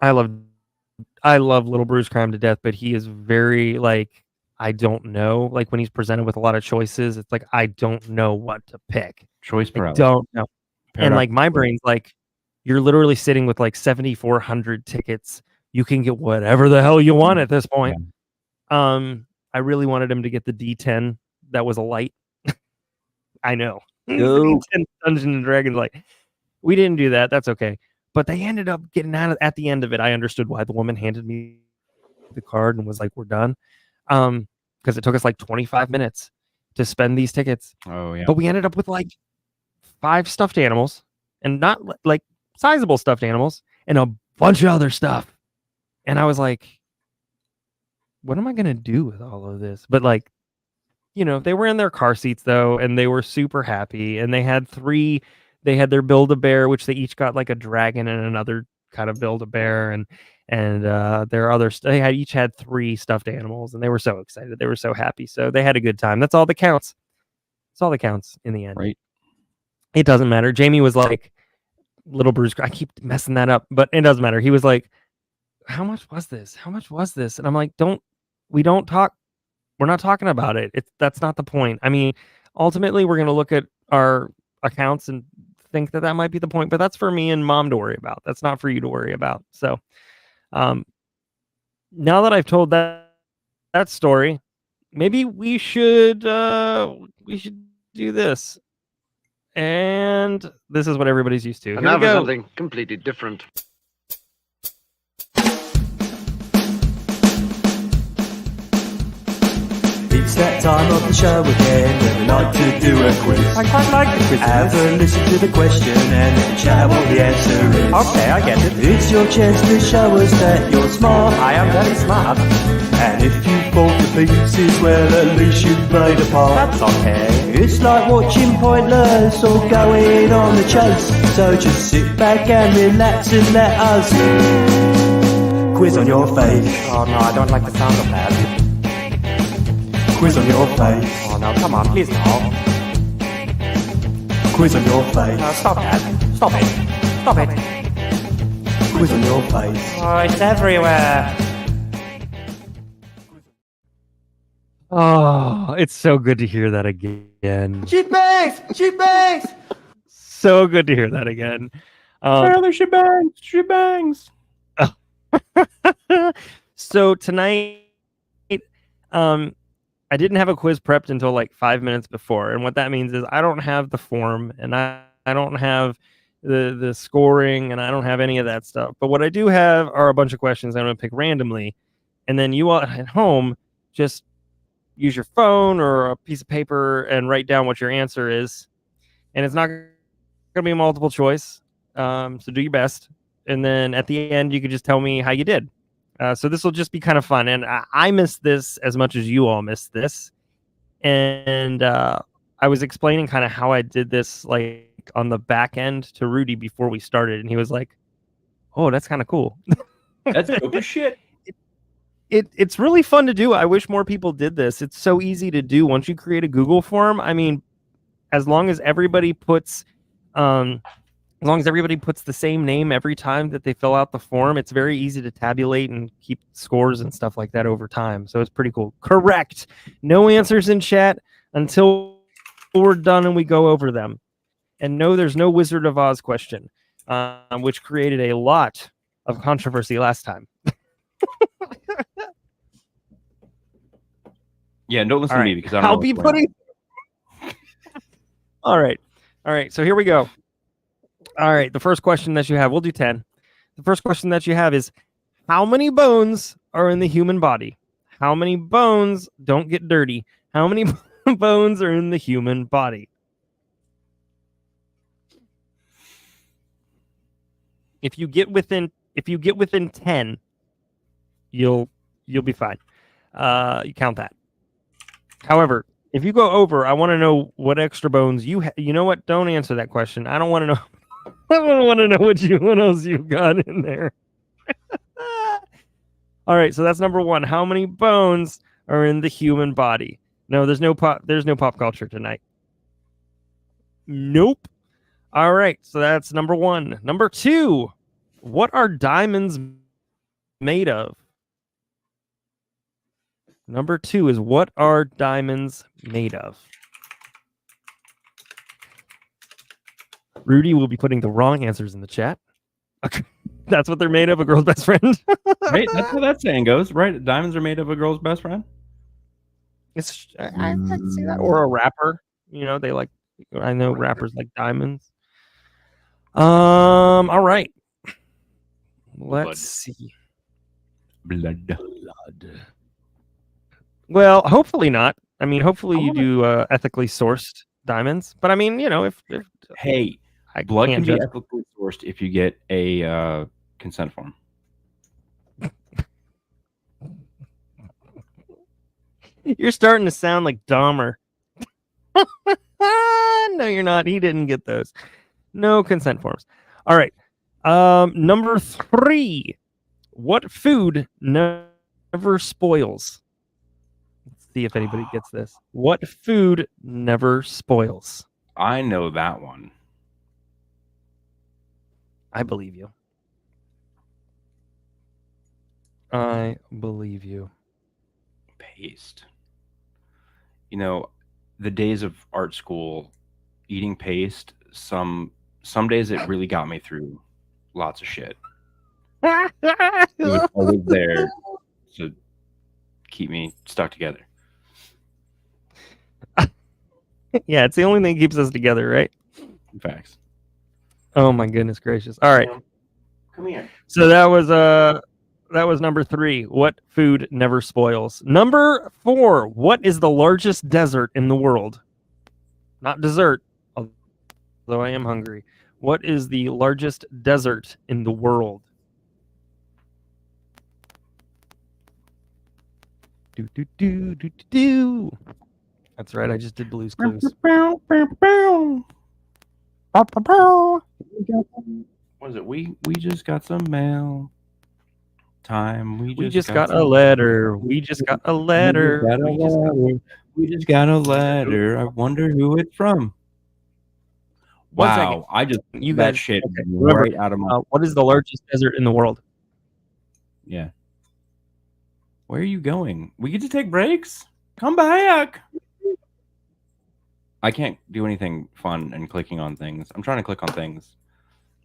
I love Little Bruce Crime to death, but he is very like, I don't know. Like when he's presented with a lot of choices, it's like I don't know what to pick. Choice I paralysis. don't know. And like my brain's like, you're literally sitting with like 7,400 tickets. You can get whatever the hell you want at this point. I really wanted him to get the D10 that was a light. I know. Go. D10 Dungeons and Dragons light. We didn't do that. That's okay. But they ended up getting out of at the end of it. I understood why the woman handed me the card and was like, "We're done." Because it took us like 25 minutes to spend these tickets. Oh yeah. But we ended up with like 5 stuffed animals, and not like sizable stuffed animals, and a bunch of other stuff. And I was like, what am I gonna do with all of this? But like, you know, they were in their car seats though, and they were super happy. And they had their Build-A-Bear, which they each got like a dragon and another kind of Build-A-Bear, and their other each had 3 stuffed animals, and they were so excited. They were so happy. So they had a good time. That's all that counts. That's all that counts in the end. Right. It doesn't matter. Jamie was like, Little Bruce, I keep messing that up, but it doesn't matter. He was like, how much was this? How much was this? And I'm like, we're not talking about it. That's not the point. I mean, ultimately we're going to look at our accounts and think that might be the point, but that's for me and Mom to worry about. That's not for you to worry about. So, now that I've told that story, maybe we should do this. And this is what everybody's used to. And now for something completely different. It's that time of the show again when we like to do a quiz. I quite like the quiz. Have a listen to the question and then shout what the answer is. Okay, I get it. It's your chance to show us that you're smart. I am very smart. And if you fall to pieces, well, at least you've played a part. That's okay. It's like watching Pointless or going on the chase. So just sit back and relax and let us quiz on your face. Oh no, I don't like the sound of that. Quiz on your face. Oh no, come on, please no. Quiz on your face. Stop that. Stop it. Stop it. Quiz on your face. Oh, it's everywhere. Oh, it's so good to hear that again. Cheap bangs! Cheap bangs! So good to hear that again. She bangs. So tonight, I didn't have a quiz prepped until like 5 minutes before. And what that means is I don't have the form, and I don't have the scoring, and I don't have any of that stuff. But what I do have are a bunch of questions I'm going to pick randomly. And then you all at home just use your phone or a piece of paper and write down what your answer is. And it's not going to be a multiple choice. So do your best. And then at the end, you can just tell me how you did. So this will just be kind of fun. And I missed this as much as you all missed this. And I was explaining kind of how I did this like on the back end to Rudy before we started. And he was like, oh, that's kind of cool. That's dope as shit. It's really fun to do. I wish more people did this. It's so easy to do once you create a Google form. I mean, as long as everybody puts the same name every time that they fill out the form, it's very easy to tabulate and keep scores and stuff like that over time. So it's pretty cool. Correct. No answers in chat until we're done and we go over them. And no, there's no Wizard of Oz question, which created a lot of controversy last time. Yeah, don't listen to me because I'll be putting. All right. So here we go. All right. The first question that you have, we'll do 10. The first question that you have is, how many bones are in the human body? How many bones don't get dirty? How many bones are in the human body? If you get within 10, you'll be fine. You count that. However, if you go over, I want to know what extra bones you you know what? Don't answer that question. I don't want to know. I don't want to know what else you've got in there. All right, so that's number 1. How many bones are in the human body? No, there's no pop culture tonight. Nope. All right, so that's number 1. Number 2, what are diamonds made of? Number 2 is what are diamonds made of? Rudy will be putting the wrong answers in the chat. Okay. That's what they're made of, a girl's best friend. Right? That's how that saying goes, right? Diamonds are made of a girl's best friend. I can see that. Or a rapper. You know, I know rappers like diamonds. All right. Let's see. Blood. Well, hopefully not. I mean, hopefully you do ethically sourced diamonds. But I mean, you know, if Hey, I blood can't can be judge. ethically sourced if you get a consent form. You're starting to sound like Dahmer. No, you're not. He didn't get those. No consent forms. All right. Number 3. What food never spoils? Let's see if anybody gets this. What food never spoils? I know that one. I believe you. I believe you. Paste. You know, the days of art school, eating paste, some days it really got me through lots of shit. It was always there to keep me stuck together. Yeah, it's the only thing that keeps us together, right? Facts. Oh my goodness gracious. All right. Come here. So that was number 3. What food never spoils? Number 4. What is the largest desert in the world? Not dessert, although I am hungry. What is the largest desert in the world? Do do do do do do. That's right. I just did Blue's Clues. What is it? We just got some mail. Time. We just got a letter. We just got a letter. We just got a letter. I wonder who it's from. One Wow, second. I just You that guys- shit okay, right out of my what is the largest desert in the world? yeah. Where are you going? We get to take breaks? Come back. I can't do anything fun and clicking on things. I'm trying to click on things,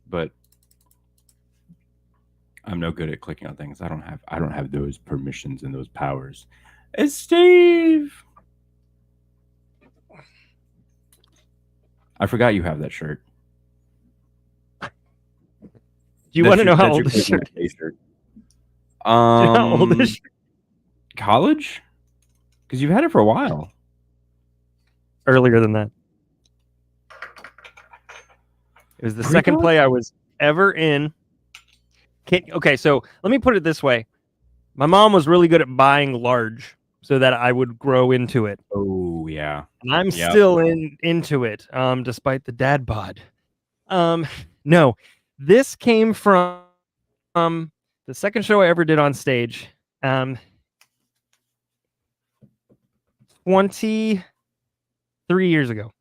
but I'm no good at clicking on things. I don't have those permissions and those powers. It's Steve. I forgot you have that shirt. Do you want to know how That's old your this shirt Christmas is? Day shirt. How old is College? Because you've had it for a while. earlier than that? It was the second play I was ever in. Okay, so let me put it this way. My mom was really good at buying large so that I would grow into it. Oh, yeah. And I'm Yep. still into it, despite the dad bod. No, this came from the second show I ever did on stage. 23 years ago.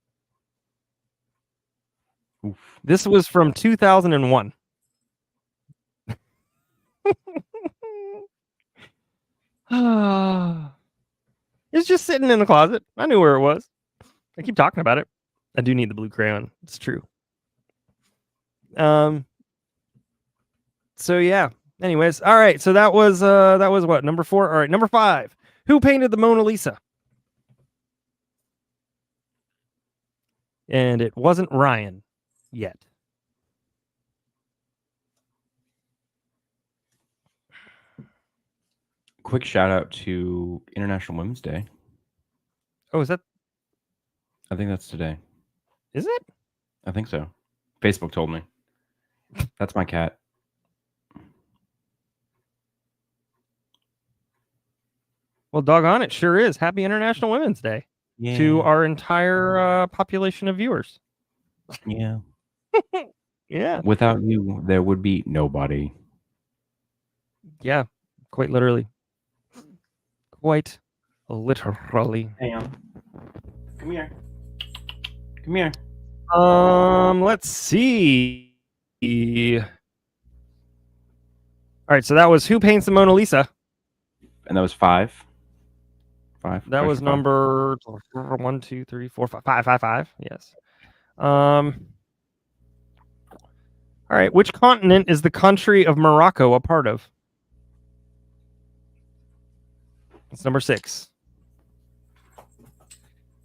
Oof. This was from 2001. It's just sitting in the closet. I knew where it was. I keep talking about it. I do need the blue crayon. It's true. So yeah. Anyways, all right. So that was what? Number 4. All right, number 5. Who painted the Mona Lisa? And it wasn't Ryan yet. Quick shout out to International Women's Day. Oh, is that? I think that's today. Is it? I think so. Facebook told me. That's my cat. Well, doggone it, sure is. Happy International Women's Day to our entire population of viewers. Yeah. Yeah. Without you, there would be nobody. Yeah. Quite literally. Quite literally. Ham. Come here. Come here. Let's see. All right, so that was Who Paints the Mona Lisa? And that was 5. 5. That was Question 5. number 1, 2, 3, 4, 5. Yes. All right. Which continent is the country of Morocco a part of? That's number 6.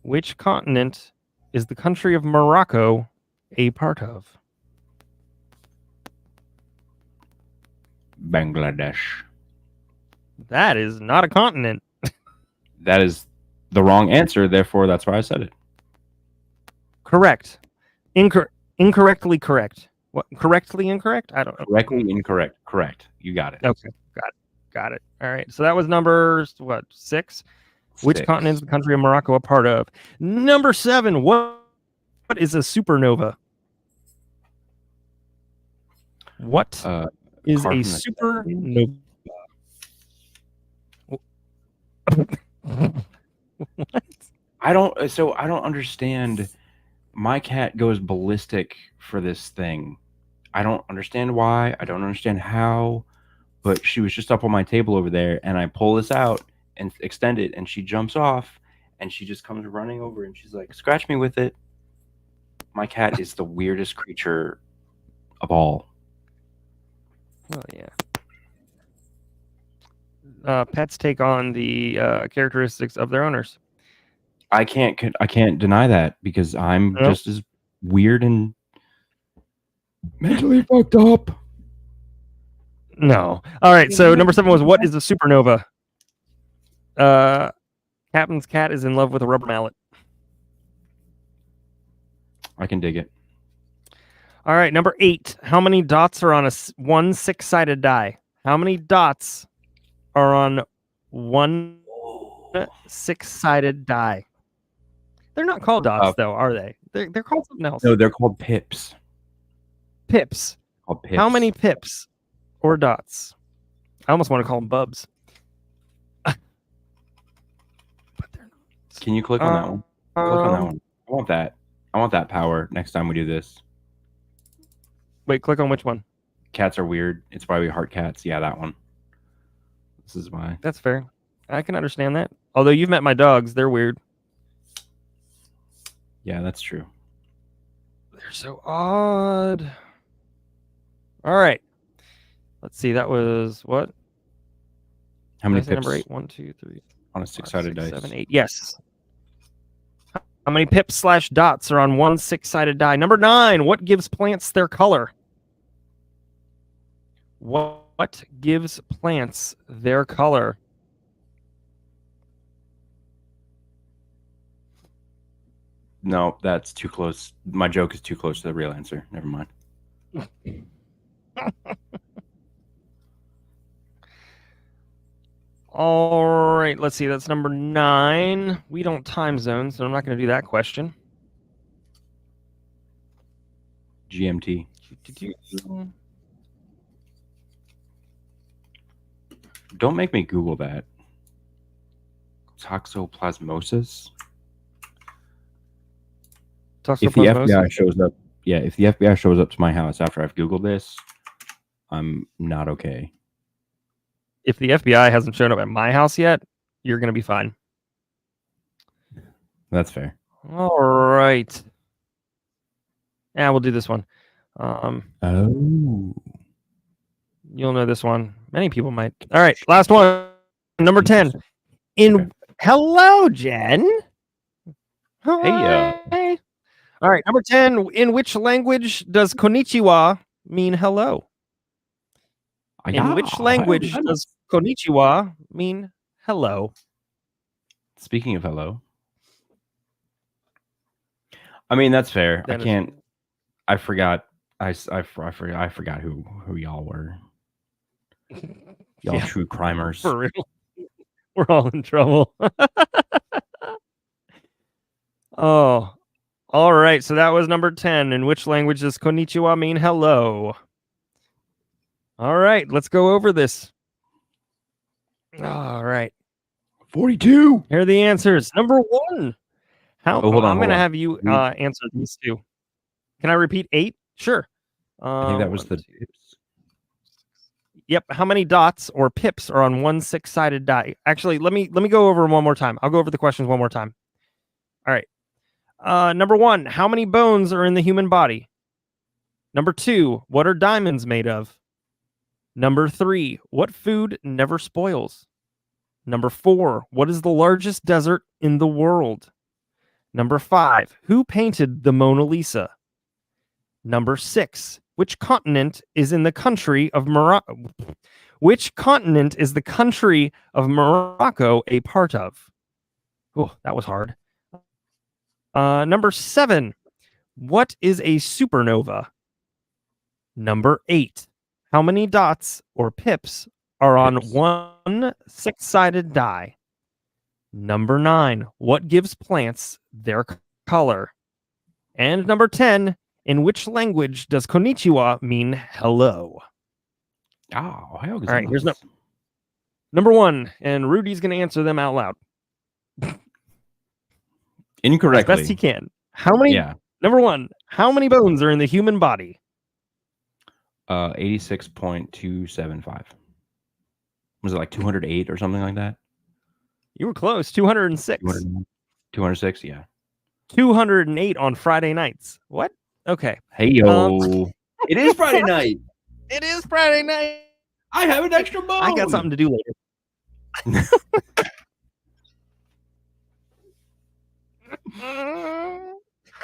Which continent is the country of Morocco a part of? Bangladesh. That is not a continent. That is the wrong answer. Therefore, that's why I said it. Correct. Incorrectly correct. What? Correctly incorrect? I don't know. Correctly incorrect. Correct. You got it. Okay. Got it. All right. So that was number 6? Which 6. continent is the country of Morocco a part of? Number 7. What is a supernova? What is a car from the supernova? What? I don't understand. My cat goes ballistic for this thing. I don't understand why. I don't understand how. But she was just up on my table over there, and I pull this out and extend it, and she jumps off, and she just comes running over, and she's like, "Scratch me with it." My cat is the weirdest creature of all. Oh yeah. Pets take on the characteristics of their owners. I can't deny that because I'm just as weird and mentally fucked up. No. All right. So number 7 was what is a supernova? Captain's cat is in love with a rubber mallet. I can dig it. All right. Number 8. How many dots are on one 6-sided die? How many dots are on one 6-sided die? They're not called dots, though, are they? They're called something else. No, they're called pips. Pips. Called pips. How many pips or dots? I almost want to call them bubs. But they're not. Can you click on that one? Click on that one. I want that. I want that power next time we do this. Wait, click on which one? Cats are weird. It's why we heart cats. Yeah, that one. This is why. That's fair. I can understand that. Although you've met my dogs, they're weird. Yeah, that's true. They're so odd. All right. Let's see. That was what? How many Did I say pips number 8? 1, 2, 3. on a 6-sided dice? 7, 8. Yes. How many pips / dots are on one 6-sided die? Number 9. What gives plants their color? What gives plants their color? No, that's too close. My joke is too close to the real answer. Never mind. All right, let's see. That's number 9. We don't time zone, so I'm not going to do that question. GMT. Don't make me Google that. Toxoplasmosis? If the FBI shows up, if the FBI shows up to my house after I've Googled this, I'm not okay. If the FBI hasn't shown up at my house yet, you're going to be fine. That's fair. All right. Yeah, we'll do this one. Oh. You'll know this one. Many people might. All right, last one. Number 10. Hello, Jen. Hey, All right, number 10. In which language does konnichiwa mean hello? In which language does konnichiwa mean hello? Speaking of hello. I mean, that's fair. I forgot. I forgot who y'all were. Y'all true crimers. For real. We're all in trouble. Oh. All right, so that was number 10. In which language does konnichiwa mean hello? All right, let's go over this. All right. 42. Here are the answers. Number 1. Hold on. I'm going to have you answer these two. Can I repeat 8? Sure. I think that was the tips. Yep. How many dots or pips are on one 6-sided die? Actually, let me go over them one more time. I'll go over the questions one more time. All right. Number 1, how many bones are in the human body? Number 2, what are diamonds made of? Number 3, what food never spoils? Number 4, what is the largest desert in the world? Number 5, who painted the Mona Lisa? Number 6, which continent is in the country of Morocco? Which continent is the country of Morocco a part of? Oh, that was hard. Number 7, what is a supernova? Number 8, how many dots or pips are on one 6-sided die? Number 9, what gives plants their color? And number 10, in which language does konnichiwa mean hello? Oh, all right, here's number 1, and Rudy's going to answer them out loud. Incorrectly. As best he can. How many? Yeah. Number 1, how many bones are in the human body? 86.275. Was it like 208 or something like that? You were close. 206. 206, yeah. 208 on Friday nights. What? Okay. Hey, yo. It is Friday night. It is Friday night. I have an extra bone. I got something to do later.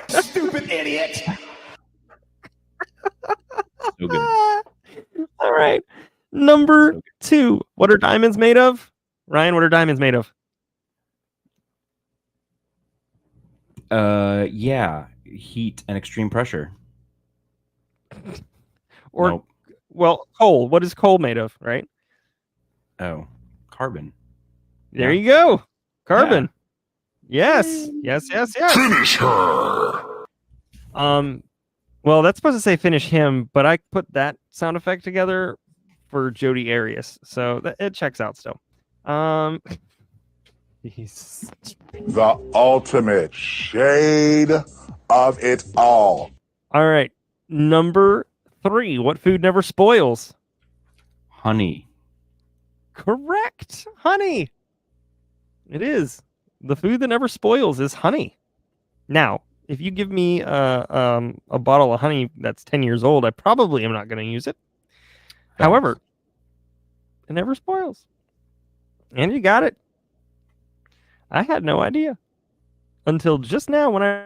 Stupid idiot. So good. All right. Number 2. What are diamonds made of? Ryan, what are diamonds made of? Yeah. Heat and extreme pressure. Or, nope. Well, coal. What is coal made of, right? Oh, carbon. There you go. Carbon. Yeah. Yes. Finish her. Well, that's supposed to say finish him, but I put that sound effect together for Jody Arias, so it checks out still. He's The ultimate shade of it all. all right. Number 3, what food never spoils? Honey. Correct. Honey. It is. The food that never spoils is honey. Now, if you give me a bottle of honey that's 10 years old, I probably am not going to use it. However, it never spoils. And you got it. I had no idea until just now when I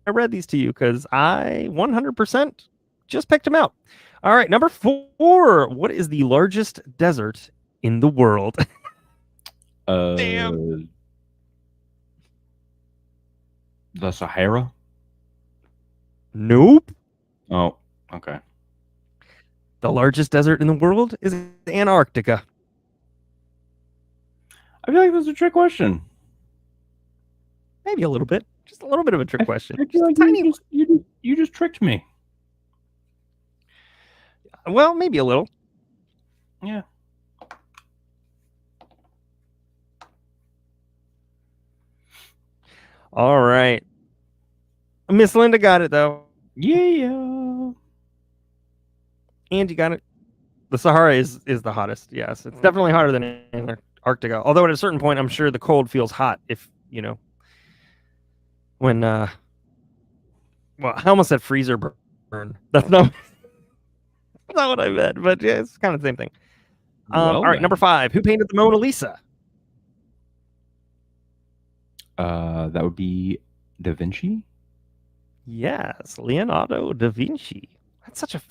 read these to you, because I 100% just picked them out. All right, number 4. What is the largest desert in the world? Damn. The Sahara? Nope. Oh, okay. The largest desert in the world is Antarctica. I feel like that's a trick question. Maybe a little bit. Just a little bit of a trick question. I feel like tiny. You just tricked me. Well, maybe a little. Yeah. All right. Miss Linda got it, though. Yeah. And you got it. The Sahara is the hottest. Yes, it's definitely hotter than Antarctica. Although at a certain point, I'm sure the cold feels hot if, when, well, I almost said freezer burn. That's not what I meant, but yeah, it's kind of the same thing. All right, number 5. Who painted the Mona Lisa? That would be Da Vinci. Yes, Leonardo da Vinci. That's such a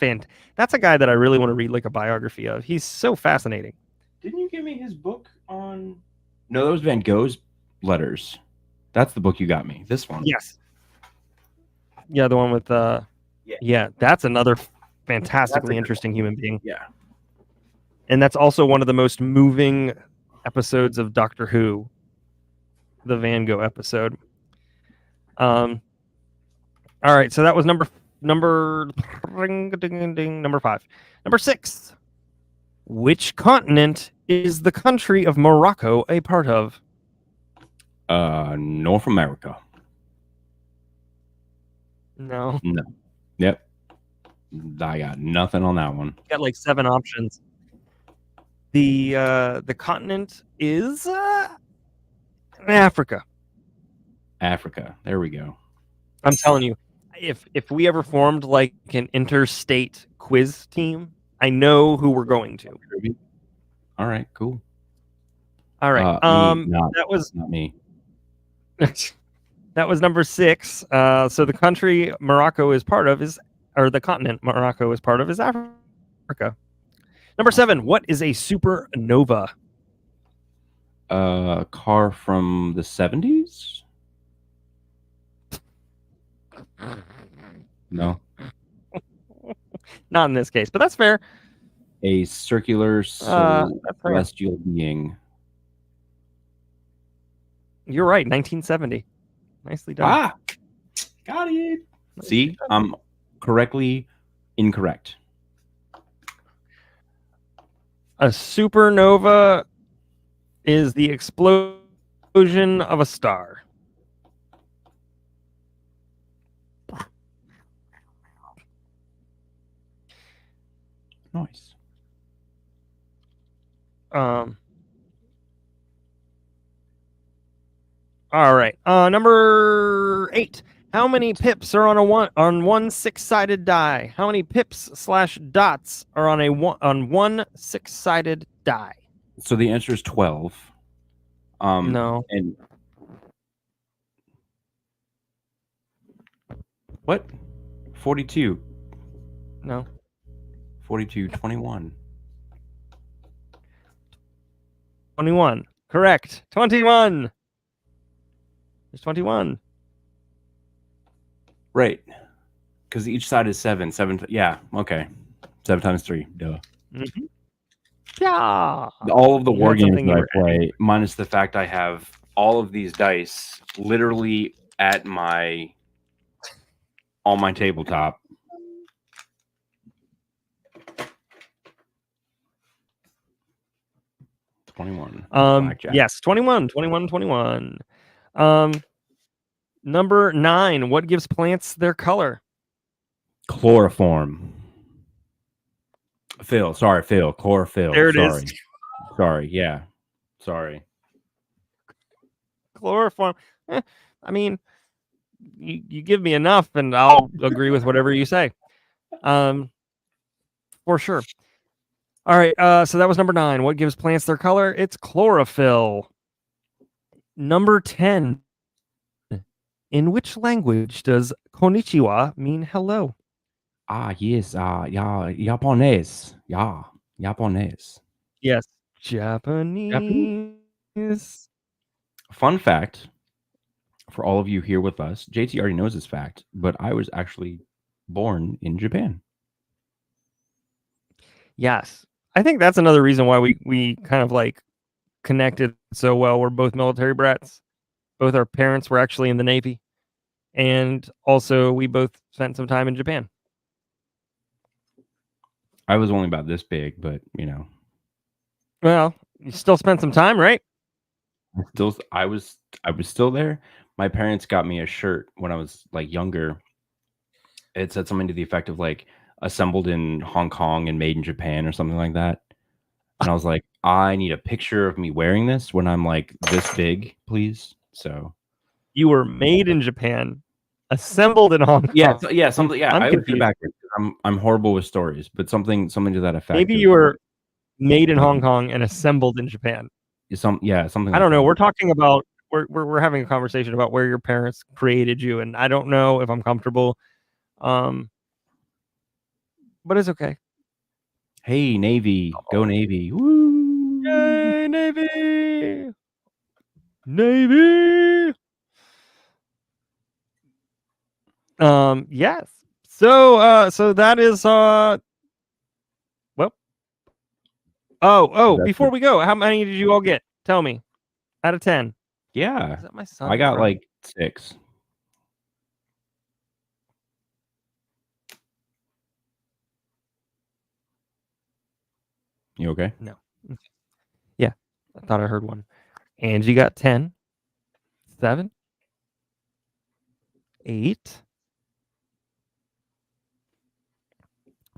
that's a guy that I really want to read like a biography of. He's so fascinating. Didn't you give me his book on? No, that was Van Gogh's letters. That's the book you got me. This one. Yes. Yeah, the one with yeah, that's another fantastically interesting human being. Yeah. And that's also one of the most moving episodes of Doctor Who, the Van Gogh episode. All right, so that was number 5. Number 6. Which continent is the country of Morocco a part of? North America. No. Yep. I got nothing on that one. Got like 7 options. The continent is Africa. Africa. There we go. I'm telling you, if we ever formed like an interstate quiz team, I know who we're going to. All right, cool. All right. That was not me. That was number 6. So the country Morocco is part of the continent Morocco is part of is Africa. Number 7. What is a supernova? Car from the 70s? No. Not in this case, but that's fair. A circular celestial being. You're right. 1970. Nicely done. Ah, got it. See, I'm correctly incorrect. A supernova is the explosion of a star. Nice. All right. Number 8. How many pips are on one 6-sided die? How many pips / dots are on one 6-sided die? So the answer is 12. No. And what? 42. No. 42, 21. 21. Correct. 21. There's 21. Right. Because each side is 7. 7. Yeah. Okay. 7 times 3. Duh. Mm-hmm. Yeah. All of the war games that I play, minus the fact I have all of these dice literally on my tabletop. Yes, 21. Number 9. What gives plants their color? Chloroform. Phil. Chlorophyll. There it is. Sorry. Yeah. Sorry. Chloroform. I mean, you give me enough and I'll agree with whatever you say. For sure. All right. So that was number 9. What gives plants their color? It's chlorophyll. Number 10. In which language does konnichiwa mean hello? Yes. Yeah. Japanese. Yeah. Japanese. Yes. Japanese. Fun fact for all of you here with us, JT already knows this fact, but I was actually born in Japan. Yes. I think that's another reason why we kind of like connected so well. We're both military brats. Both our parents were actually in the Navy. And also we both spent some time in Japan. I was only about this big, but you know. Well, you still spent some time, right? I was still there. My parents got me a shirt when I was like younger. It said something to the effect of like assembled in Hong Kong and made in Japan or something like that. And I was like, I need a picture of me wearing this when I'm like this big, please. So you were made in Japan, assembled in Hong Kong. Yeah, something. Yeah, I would get backwards. I'm horrible with stories, but something to that effect. Maybe you were made in Hong Kong and assembled in Japan. Something. I don't know. We're talking about we're having a conversation about where your parents created you, and I don't know if I'm comfortable. But it's okay. Hey, Navy, go Navy! Woo! Yay, Navy! Navy! Yes. So that is well. Before we go, how many did you all get? Tell me. Out of 10. Yeah. Is that my son? I got like 6. You okay? No. Yeah. I thought I heard one. Angie got 10. 7. 8.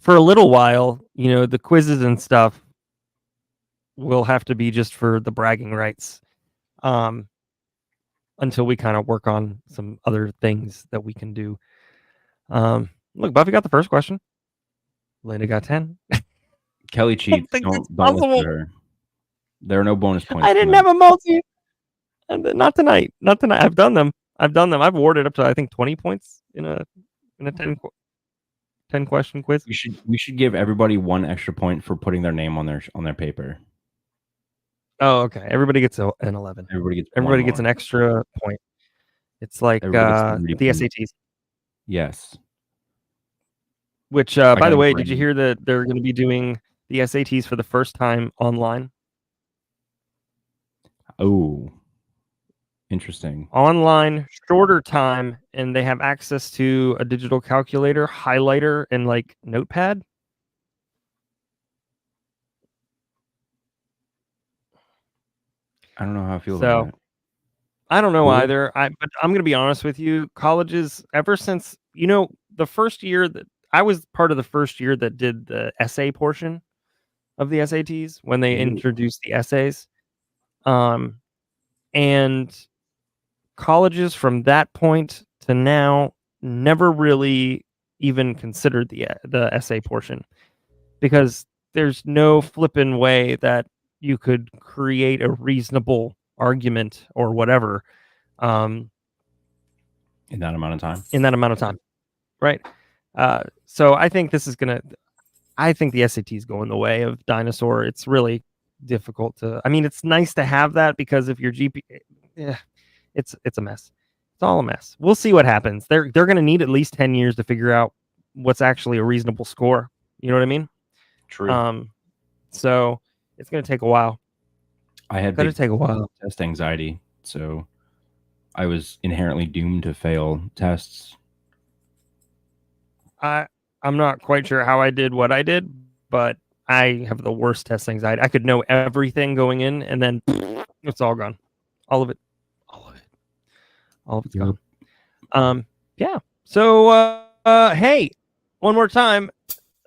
For a little while, you know, the quizzes and stuff, will have to be just for the bragging rights. Until we kind of work on some other things that we can do. Look, Buffy got the first question. Linda got 10. Kelly cheats. think it's Don't listen possible. to her. There are no bonus points. I didn't have a multi. Not tonight. Not tonight. I've done them. I've awarded up to I think 20 points in a 10 question quiz. We should give everybody one extra point for putting their name on their paper. Oh, okay. Everybody gets an 11. Everybody gets an extra point. It's like the SATs. Yes. Which, by the way, did you hear that they're going to be doing the SATs for the first time online? Oh, interesting. Online, shorter time, and they have access to a digital calculator, highlighter, and like notepad. I don't know how I feel about that. I don't know either. But I'm going to be honest with you. Colleges, ever since, the first year that I was part of the first year that did the essay portion of the SATs when they introduced the essays. And colleges from that point to now never really even considered the essay portion, because there's no flippin' way that you could create a reasonable argument or whatever in that amount of time. Right. So I think the SAT is going the way of dinosaur. It's really difficult to, it's nice to have that, because if your GPA, it's a mess. It's all a mess. We'll see what happens. They're going to need at least 10 years to figure out what's actually a reasonable score. You know what I mean? True. So it's going to take a while. I had test anxiety, so I was inherently doomed to fail tests. I'm not quite sure how I did what I did, but I have the worst test anxiety. I could know everything going in, and then it's all gone. All of it's gone. Yeah. So, hey, one more time.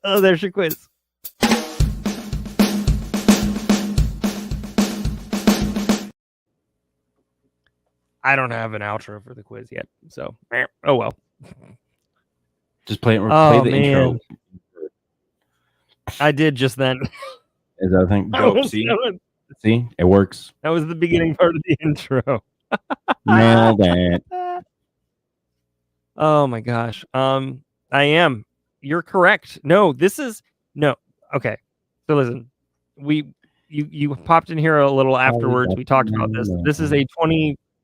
Oh, there's your quiz. I don't have an outro for the quiz yet, so oh well. Just play the intro. I did just then. Is that thing dope? See, it works. That was the beginning part of the intro. Nailed it. Oh my gosh. I am. You're correct. No, okay. So listen, you popped in here a little afterwards. We talked about this. This is a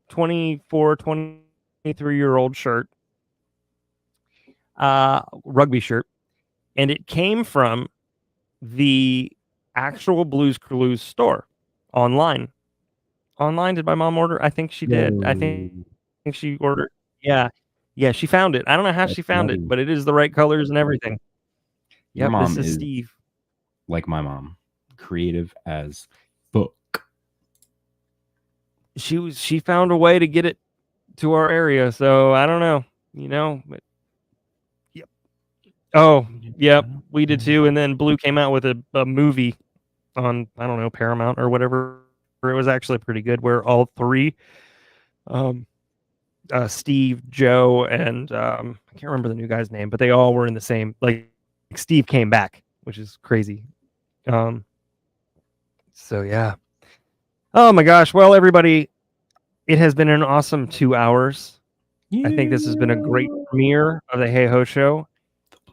24, 23-year-old shirt. Rugby shirt. And it came from the actual Blues Clues store online. Did my mom order? I think she did. I think she ordered. Yeah, she found it. I don't know how she found it, but it is the right colors and everything. Your mom this is Steve. Like my mom, creative as fuck. She found a way to get it to our area, so I don't know, but yep. Oh, yep, we did too. And then Blue came out with a movie on, I don't know, Paramount or whatever. It was actually pretty good, where all three, Steve, Joe, and I can't remember the new guy's name, but they all were in the same, like Steve came back, which is crazy. So yeah. Oh my gosh. Well, everybody, it has been an awesome 2 hours. Yeah. I think this has been a great premiere of the Hey Ho Show.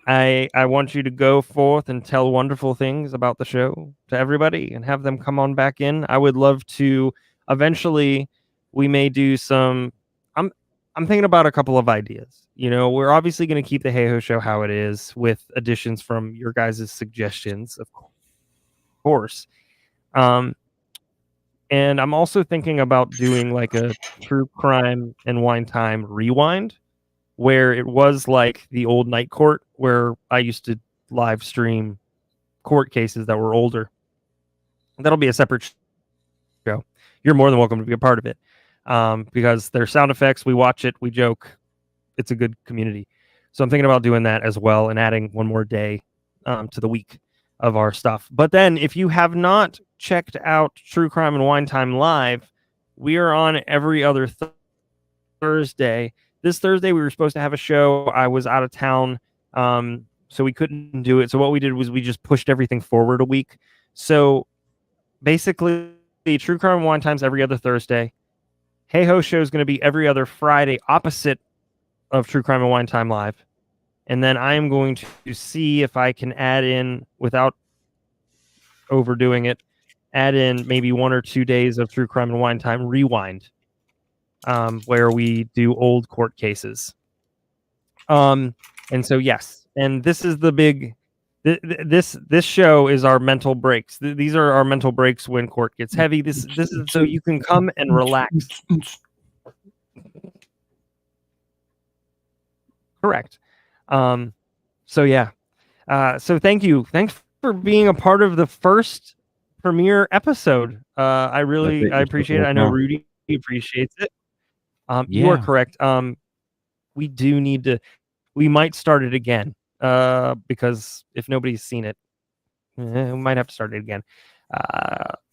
I want you to go forth and tell wonderful things about the show to everybody and have them come on back in. I would love to, eventually we may do some, I'm thinking about a couple of ideas. We're obviously going to keep the Hey Ho Show how it is, with additions from your guys' suggestions, of course. And I'm also thinking about doing like a true crime and wine time rewind, where it was like the old night court, where I used to live stream court cases that were older. That'll be a separate show. You're more than welcome to be a part of it, because there's sound effects. We watch it. We joke. It's a good community. So I'm thinking about doing that as well, and adding one more day to the week of our stuff. But then if you have not checked out True Crime and Wine Time Live, we are on every other Thursday. This Thursday, we were supposed to have a show. I was out of town, so we couldn't do it. So what we did was we just pushed everything forward a week. So basically, the True Crime and Wine Time's every other Thursday. Hey Ho Show is going to be every other Friday, opposite of True Crime and Wine Time Live. And then I am going to see if I can add in, without overdoing it, add in maybe 1 or 2 days of True Crime and Wine Time Rewind, where we do old court cases. And so, yes, and this is the big... This show is our mental breaks. These are our mental breaks when court gets heavy. This is so you can come and relax. Correct. So yeah. So thanks for being a part of the first premiere episode. I appreciate it. I know Rudy appreciates it. You are correct. We might start it again. Because if nobody's seen it, we might have to start it again.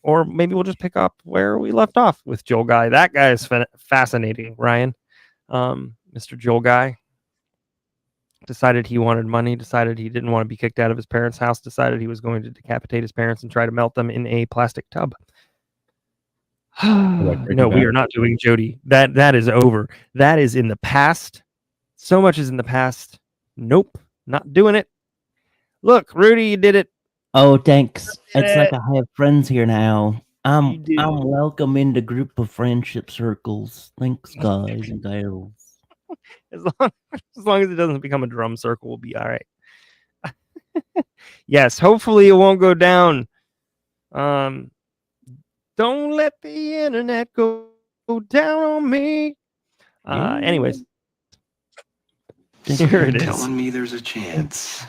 Or maybe we'll just pick up where we left off with Joel Guy. That guy is fascinating, Ryan. Mr. Joel Guy decided he wanted money, decided he didn't want to be kicked out of his parents' house, decided he was going to decapitate his parents and try to melt them in a plastic tub. No, we are not doing Jody. That is over. That is in the past. So much is in the past. Nope. Not doing it. Look, Rudy, you did it. Oh, thanks. It's like I have friends here now. I'm welcome in the group of friendship circles. Thanks, guys and girls. As long as it doesn't become a drum circle, we'll be all right. Yes, hopefully it won't go down. Don't let the internet go down on me. Anyways. Here it is. Telling me there's a chance.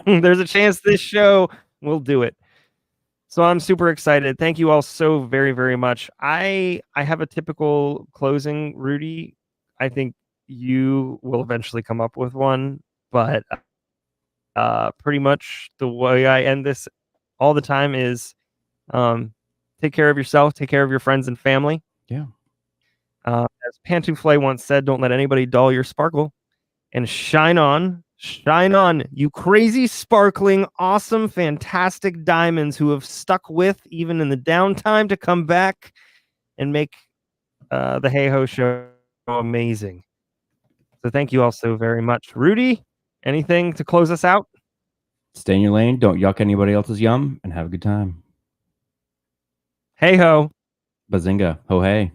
There's a chance this show will do it. So I'm super excited. Thank you all so very, very much. I have a typical closing, Rudy. I think you will eventually come up with one, but pretty much the way I end this all the time is take care of yourself, take care of your friends and family. Yeah. As Pantuflay once said, don't let anybody dull your sparkle. And shine on, you crazy, sparkling, awesome, fantastic diamonds who have stuck with, even in the downtime, to come back and make the Hey Ho Show amazing. So thank you all so very much. Rudy, anything to close us out? Stay in your lane, don't yuck anybody else's yum, and have a good time. Hey ho. Bazinga. Ho hey.